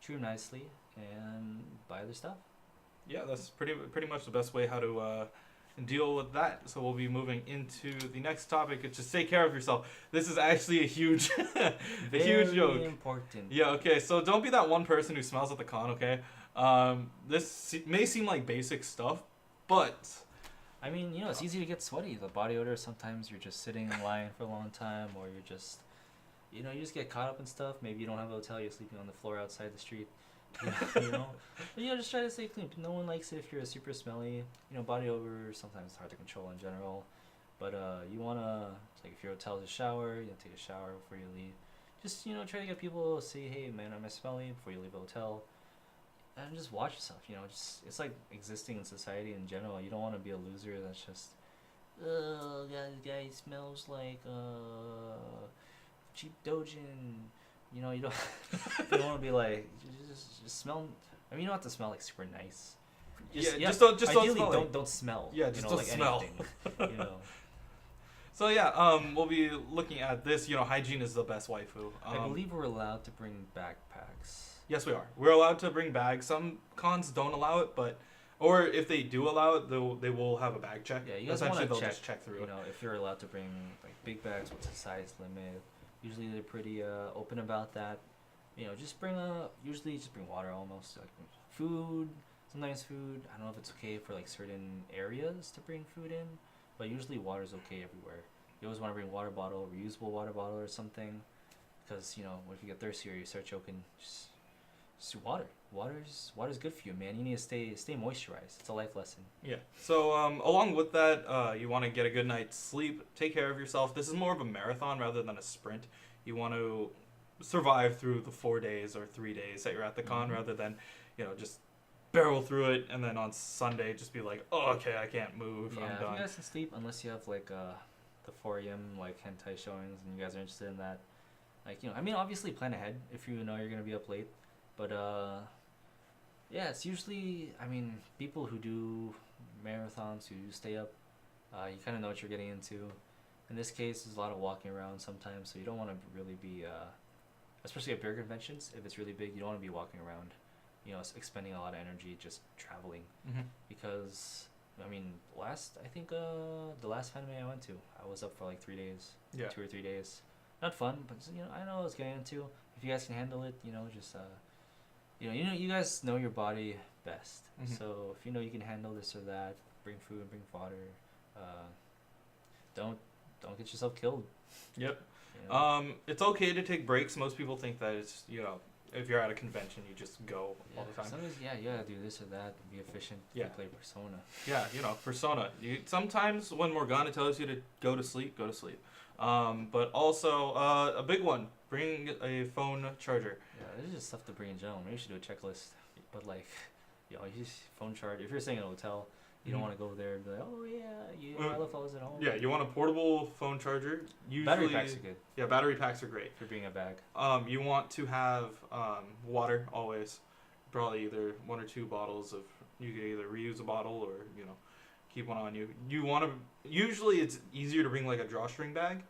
treat them nicely, and buy their stuff. Yeah, that's pretty much the best way how to deal with that. So we'll be moving into the next topic. It's just take care of yourself. This is actually a huge huge joke. Very important. Yeah. Okay. So don't be that one person who smells at the con. Okay. This may seem like basic stuff, but I mean, it's easy to get sweaty. The body odor. Sometimes you're just sitting in line for a long time, or you're just, you just get caught up in stuff. Maybe you don't have a hotel. You're sleeping on the floor outside the street. But, just try to stay clean. No one likes it if you're super smelly. Body odor sometimes it's hard to control in general. But you wanna, like, if your hotel's a shower, take a shower before you leave. Just try to get people to say, hey man, am I smelly before you leave the hotel? And just watch yourself. It's like existing in society in general. You don't want to be a loser that's just, oh, that guy smells like cheap dojin. You don't you don't want to be like, just smell. I mean, you don't have to smell like super nice. Just don't smell. Don't smell. Yeah, just don't like smell. Anything, So yeah, we'll be looking at this. Hygiene is the best waifu. I believe we're allowed to bring backpacks. Yes, we are. We're allowed to bring bags. Some cons don't allow it, or if they do allow it, they will have a bag check. Yeah, you guys Essentially, want to they'll just check through it. If you're allowed to bring like big bags, what's the size limit? Usually they're pretty open about that. Usually just bring water almost. Like food, sometimes food. I don't know if it's okay for like certain areas to bring food in, but usually water's okay everywhere. You always want to bring water bottle, reusable water bottle or something, because what if you get thirsty or you start choking? Just water. Water's good for you, man. You need to stay moisturized. It's a life lesson. Yeah. So along with that, you want to get a good night's sleep. Take care of yourself. This is more of a marathon rather than a sprint. You want to survive through the 4 days or 3 days that you're at the con, rather than just barrel through it and then on Sunday just be like, oh, okay, I can't move. Yeah, I'm if done. you guys can sleep, unless you have like the 4 a.m. like hentai showings and you guys are interested in that. Like I mean, obviously plan ahead if you know you're gonna be up late. But yeah, it's usually, I mean, people who do marathons, who stay up, you kind of know what you're getting into. In this case, there's a lot of walking around sometimes, so you don't want to really be, especially at beer conventions, if it's really big, you don't want to be walking around, expending a lot of energy just traveling. Because, I mean, the last anime I went to, I was up for like 3 days, 2 or 3 days. Not fun, but I know what I was getting into. If you guys can handle it, just you guys know your body best. So if you can handle this or that, bring food, bring water. Don't get yourself killed. Yep. It's okay to take breaks. Most people think that it's if you're at a convention, you just go all the time. Sometimes you gotta do this or that. Be efficient. Yeah. Play Persona. Yeah, Persona. Sometimes when Morgana tells you to go to sleep, go to sleep. But also a big one. Bring a phone charger. Yeah, there's just stuff to bring in general. Maybe you should do a checklist. But use phone charger. If you're staying in a hotel, you don't want to go there and be like, oh yeah, I left all this at home. Yeah, you want a portable phone charger. Usually, battery packs are good. Yeah, battery packs are great. For bringing a bag. You want to have water always. Probably either 1 or 2 bottles of. You can either reuse a bottle or keep one on you. You want to. Usually, it's easier to bring like a drawstring bag.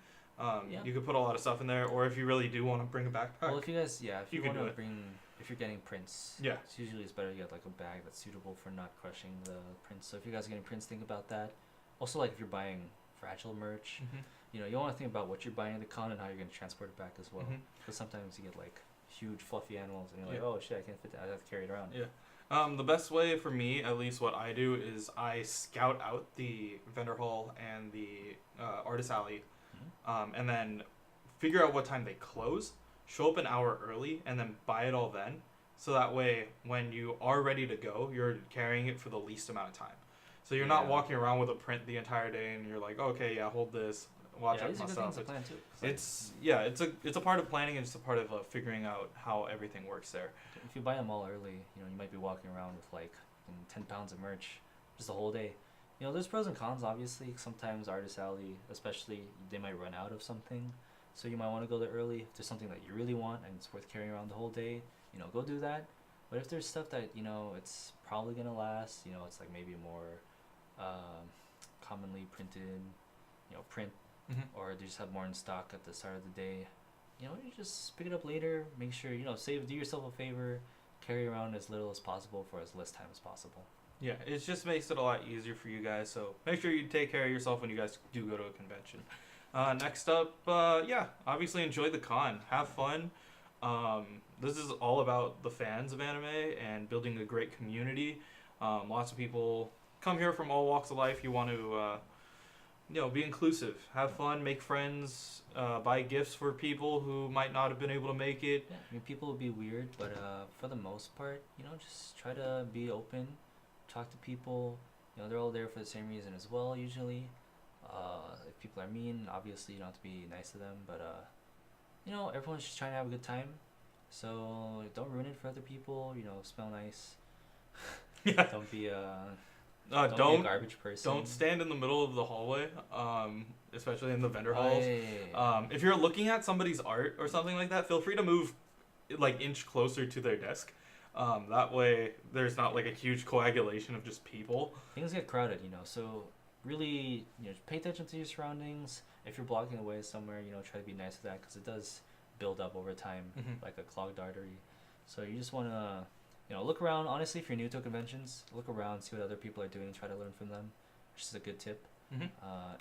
You could put a lot of stuff in there, or if you really do want to bring a backpack. Well, if you guys, if you want to bring, if you're getting prints, it's better to get like a bag that's suitable for not crushing the prints. So if you guys are getting prints, think about that. Also, like if you're buying fragile merch, you want to think about what you're buying at the con and how you're going to transport it back as well. Because sometimes you get like huge fluffy animals, and you're like, oh shit, I can't fit that. I have to carry it around. Yeah. The best way for me, at least what I do, is I scout out the vendor hall and the artist alley. And then figure out what time they close, show up an hour early, and then buy it all then. So that way, when you are ready to go, you're carrying it for the least amount of time. So you're not walking around with a print the entire day, and you're like, okay, yeah, hold this, watch out these are good myself. things to plan too. It's a part of planning, and it's a part of figuring out how everything works there. If you buy them all early, you might be walking around with like 10 pounds of merch just the whole day. There's pros and cons, obviously. Sometimes Artist Alley, especially, they might run out of something. So you might want to go there early. If there's something that you really want and it's worth carrying around the whole day, go do that. But if there's stuff that, it's probably going to last, it's like maybe more commonly printed, print, or they just have more in stock at the start of the day, you just pick it up later. Make sure, do yourself a favor, carry around as little as possible for as less time as possible. Yeah, it just makes it a lot easier for you guys. So make sure you take care of yourself when you guys do go to a convention. Next up, obviously enjoy the con. Have fun. This is all about the fans of anime and building a great community. Lots of people come here from all walks of life. You want to, be inclusive. Have fun, make friends, buy gifts for people who might not have been able to make it. Yeah, people will be weird, but for the most part, just try to be open. Talk to people. They're all there for the same reason as well, usually. If people are mean, obviously you don't have to be nice to them, but everyone's just trying to have a good time, so don't ruin it for other people. Smell nice. Yeah. Don't be don't be a garbage person. Don't stand in the middle of the hallway, especially in the vendor halls. If you're looking at somebody's art or something like that, feel free to move like inch closer to their desk. That way there's not like a huge coagulation of just people. Things get crowded, so really, pay attention to your surroundings. If you're blocking the way somewhere, try to be nice to that, because it does build up over time, like a clogged artery. So you just want to, look around. Honestly, if you're new to conventions, look around, see what other people are doing, try to learn from them, which is a good tip.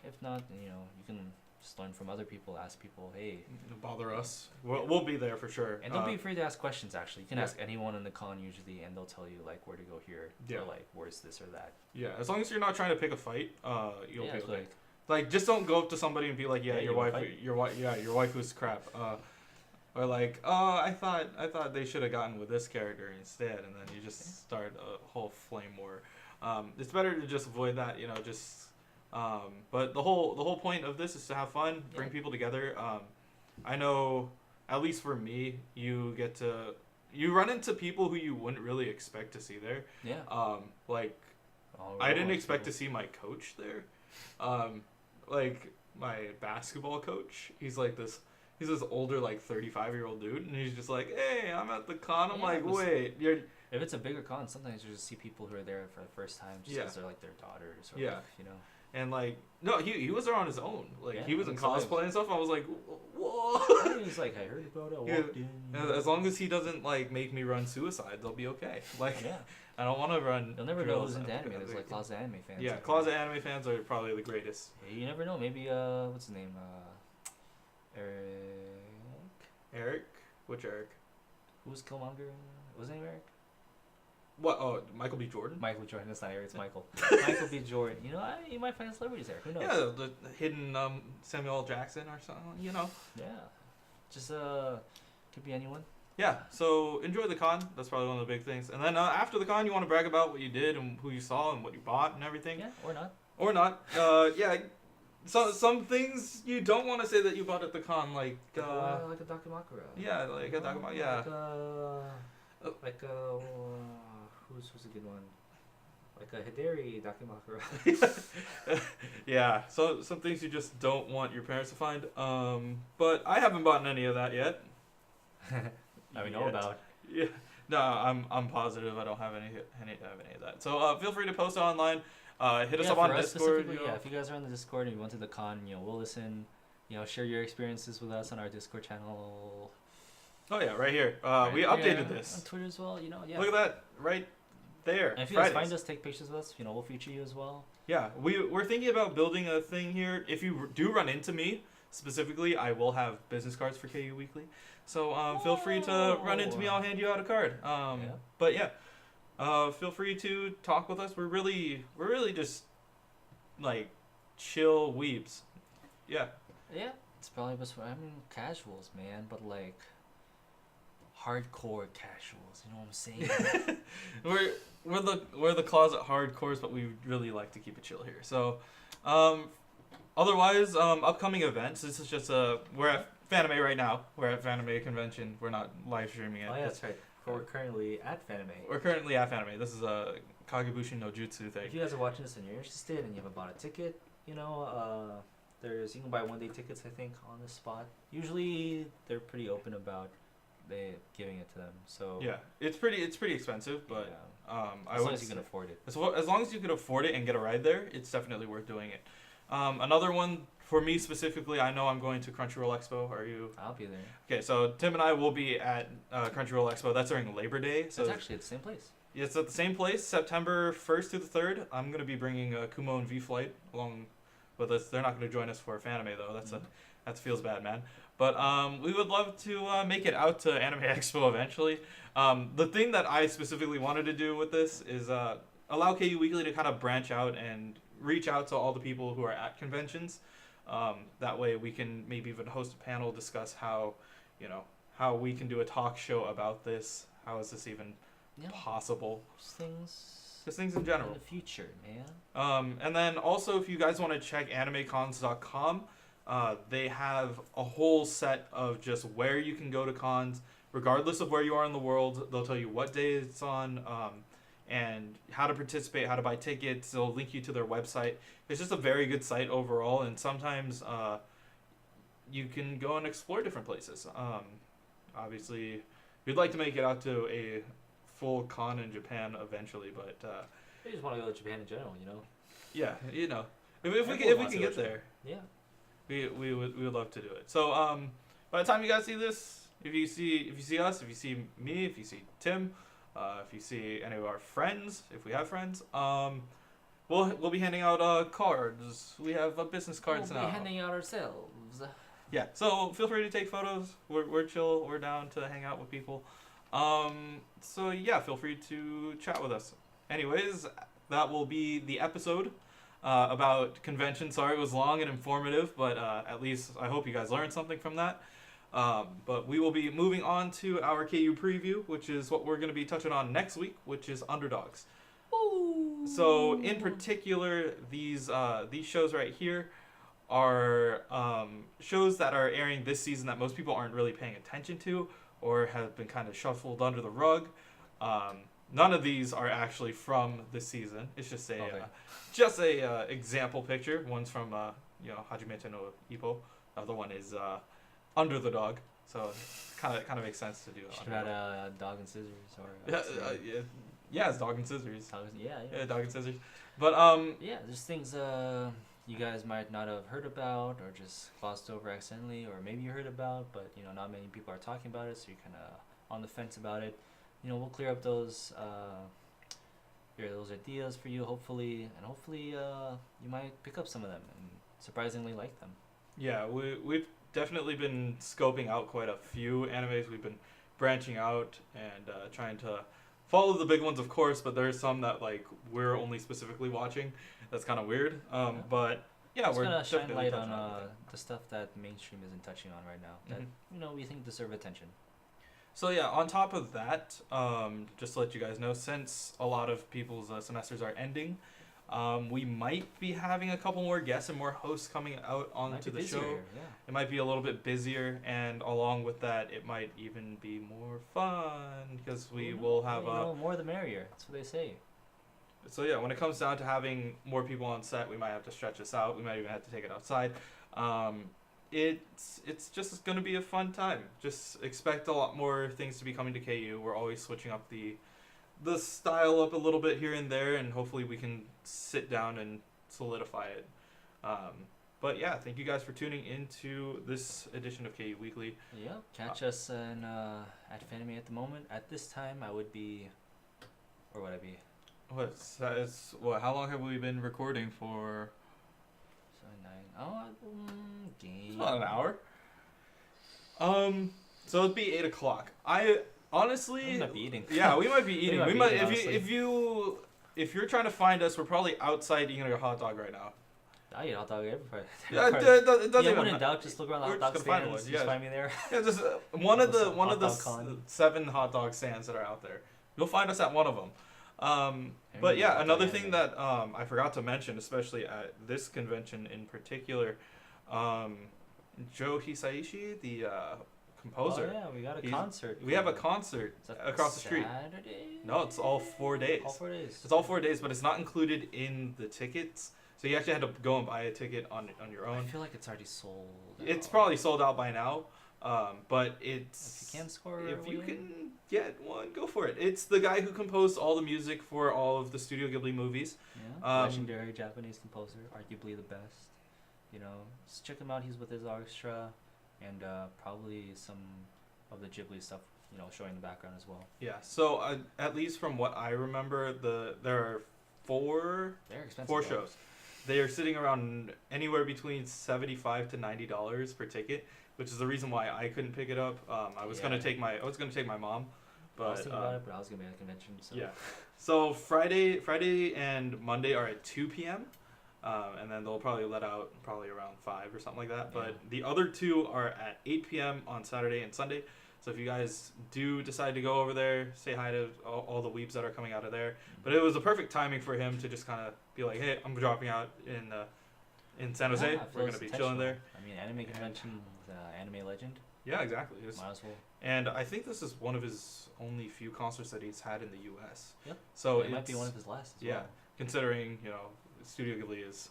If not, you can just learn from other people, ask people, hey. Bother us. We'll be there for sure. And don't be afraid to ask questions, actually. You can ask anyone in the con usually, and they'll tell you, like, where to go here, or, like, where's this or that. Yeah, as long as you're not trying to pick a fight, you'll be okay. Like, just don't go up to somebody and be like, your wife was crap. Or like, I thought they should have gotten with this character instead, and then you just start a whole flame war. It's better to just avoid that, but the whole point of this is to have fun, bring people together. I know, at least for me, you run into people who you wouldn't really expect to see there. Yeah. I didn't expect to see my coach there. Like my basketball coach, he's this older, like 35-year-old dude, and he's just like, hey, I'm at the con. I'm like, wait, you're. If it's a bigger con, sometimes you just see people who are there for the first time, just because they're like their daughters, or And like, no, he was there on his own. Like he was in cosplay and stuff. I was like, whoa. He was like, I heard about it. I walked in. As long as he doesn't like make me run suicide, they'll be okay. Like, I don't want to run. You'll never know who's into anime. There's like closet anime fans. Yeah, closet anime fans are probably the greatest. You never know. Maybe what's his name? Eric? Which Eric? Who's Killmonger? Was his name Eric? What? Oh, Michael B. Jordan? Michael B. Jordan. That's not Eric. It's Michael. Michael B. Jordan. You might find celebrities there. Who knows? Yeah, the hidden Samuel L. Jackson or something. Yeah. Just could be anyone. Yeah. So enjoy the con. That's probably one of the big things. And then after the con, you want to brag about what you did and who you saw and what you bought and everything. Yeah, or not. Or not. Yeah. So some things you don't want to say that you bought at the con, like a Dakimakura. Yeah, like a Dakimakura. Yeah. Who's a good one? Like a Hideri Dakimakura. Yeah. So some things you just don't want your parents to find. But I haven't bought any of that yet. That we know about. Yeah. No, I'm positive I don't have any of that. So feel free to post it online. Hit us up on Discord. Yeah, if you guys are on the Discord and you went to the con, we'll listen. Share your experiences with us on our Discord channel. Oh yeah, right here. We updated this on Twitter as well. Yeah. Look at that right there. And if you guys find us, take pictures with us. We'll feature you as well. Yeah, we're thinking about building a thing here. If you do run into me specifically, I will have business cards for KU Weekly. So feel free to run into me. I'll hand you out a card. But yeah. Feel free to talk with us. We're really just like chill weebs. Yeah. Yeah, it's probably best. Casuals, man, but like hardcore casuals. You know what I'm saying? we're the closet hardcores, but we really like to keep it chill here. So, otherwise, upcoming events. This is just we're at Fanime right now. We're at Fanime convention. We're not live streaming it. Oh yeah, that's right. We're currently at Fanime. We're currently at Fanime. This is a Kagebushi no Jutsu thing. If you guys are watching this and you're interested and you haven't bought a ticket, you can buy 1-day tickets, I think, on the spot. Usually they're pretty open about they giving it to them. So yeah, it's pretty expensive, but yeah. As long as you can afford it. As long as you can afford it and get a ride there, it's definitely worth doing it. Another one for me specifically, I know I'm going to Crunchyroll Expo. Are you? I'll be there. Okay, so Tim and I will be at Crunchyroll Expo. That's during Labor Day. So it's actually at the same place. Yeah, it's at the same place, September 1st to the 3rd. I'm going to be bringing Kumo and V-Flight along with us. They're not going to join us for Fanime, though. That feels bad, man. But we would love to make it out to Anime Expo eventually. The thing that I specifically wanted to do with this is allow KU Weekly to kind of branch out and reach out to all the people who are at conventions. That way we can maybe even host a panel, discuss how we can do a talk show about this. How is this even possible? Just things in general. In the future, man. And then also, if you guys want to check animecons.com, they have a whole set of just where you can go to cons, regardless of where you are in the world. They'll tell you what day it's on, and how to participate, how to buy tickets. They'll link you to their website. It's just a very good site overall, and sometimes you can go and explore different places. Obviously, we'd like to make it out to a full con in Japan eventually, but I just want to go to Japan in general, Yeah, if we can get there, yeah, we would love to do it. So by the time you guys see this, if you see us, if you see me, if you see Tim, if you see any of our friends, if we have friends, we'll be handing out cards. We have business cards now. We'll be handing out ourselves. Yeah, so feel free to take photos. We're chill. We're down to hang out with people. So yeah, feel free to chat with us. Anyways, that will be the episode about convention. Sorry it was long and informative, but at least I hope you guys learned something from that. But we will be moving on to our KU preview, which is what we're going to be touching on next week, which is Underdogs. Ooh. So in particular, these shows right here are shows that are airing this season that most people aren't really paying attention to, or have been kind of shuffled under the rug. None of these are actually from this season. It's just a example picture. One's from Hajimete no Ippo. The other one is Under the Dog. So kind of makes sense to do. Should have had Dog and Scissors or yeah, it's Dog and Scissors. Yeah, Dog and Scissors. But yeah, there's things you guys might not have heard about, or just glossed over accidentally, or maybe you heard about, but not many people are talking about it, so you're kind of on the fence about it. We'll clear up those ideas for you, hopefully, and hopefully you might pick up some of them and surprisingly like them. Yeah, we've definitely been scoping out quite a few animes. We've been branching out and trying to follow the big ones, of course, but there's some that we're only specifically watching. That's kind of weird. But yeah, we're gonna shine light on everything. the stuff that mainstream isn't touching on right now. That we think deserve attention. So yeah, on top of that, just to let you guys know, since a lot of people's semesters are ending, we might be having a couple more guests and more hosts coming out onto the show. Yeah. It might be a little bit busier, and along with that, it might even be more fun because we will have more the merrier. That's what they say. So yeah, when it comes down to having more people on set, we might have to stretch this out. We might even have to take it outside. It's just going to be a fun time. Just expect a lot more things to be coming to KU. We're always switching up the style up a little bit here and there, and hopefully we can sit down and solidify it. But yeah, thank you guys for tuning into this edition of KU Weekly. Yeah, catch us at Fanime at the moment. At this time, I would be, or would I be? How long have we been recording for? 9. Game. About an hour. So it'd be 8 o'clock. I honestly. We might be eating. Yeah, we might be eating. we might eating, if you're trying to find us, we're probably outside eating a hot dog right now. I eat hot dog everywhere. Yeah, it doesn't Yeah, even when in matter. doubt, just look around the We're hot just dog gonna find stands. one. Just Yeah, find me there. yeah. Just one of the Hot one of the dog con. 7 hot dog stands that are out there. You'll find us at one of them. But Maybe yeah, hot dog another anime. thing that I forgot to mention, especially at this convention in particular, um, Joe Hisaishi, the composer. Oh yeah, we got a He's- concert. We have a concert Is that across the street. Saturday? No, it's all 4 days. All 4 days. It's all 4 days, but it's not included in the tickets. So you actually had to go and buy a ticket on your I own. feel like it's already sold. It's out. probably sold out by now, but it's If you can score, if you win. can get one, go for it. It's the guy who composed all the music for all of the Studio Ghibli movies. Yeah, legendary Japanese composer, arguably the best. You know, just check him out. He's with his orchestra, and probably some of the Ghibli stuff. You know, showing the background as well. Yeah. So at least from what I remember, there are They're expensive. 4 though. shows. They are sitting around anywhere between $75 to $90 per ticket, which is the reason why I couldn't pick it up. I was gonna Yeah. take my mom, but I was thinking about it, but I was gonna be at a convention. So. yeah. So Friday and Monday are at 2 p.m. And then they'll probably let out probably around 5 or something like that. But Yeah. the other 2 are at 8 p.m. on Saturday and Sunday. So if you guys do decide to go over there, say hi to all the weebs that are coming out of there. But it was a perfect timing for him to just kind of be like, hey, I'm dropping out in San Jose. Yeah, I feel We're it's gonna be chilling there. I mean, anime convention with anime legend. Yeah, exactly. It was- Might as well. and I think this is one of his only few concerts that he's had in the U.S. Yep. So It might be it's- one of his last. As yeah, well. considering Studio Ghibli is.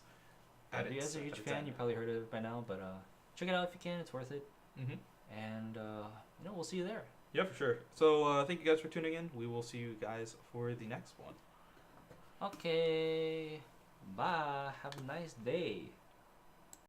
If you guys are a huge fan, you probably heard of it by now, but check it out if you can. It's worth it. Mm-hmm. And we'll see you there. Yeah, for sure. So thank you guys for tuning in. We will see you guys for the next one. Okay. Bye. Have a nice day.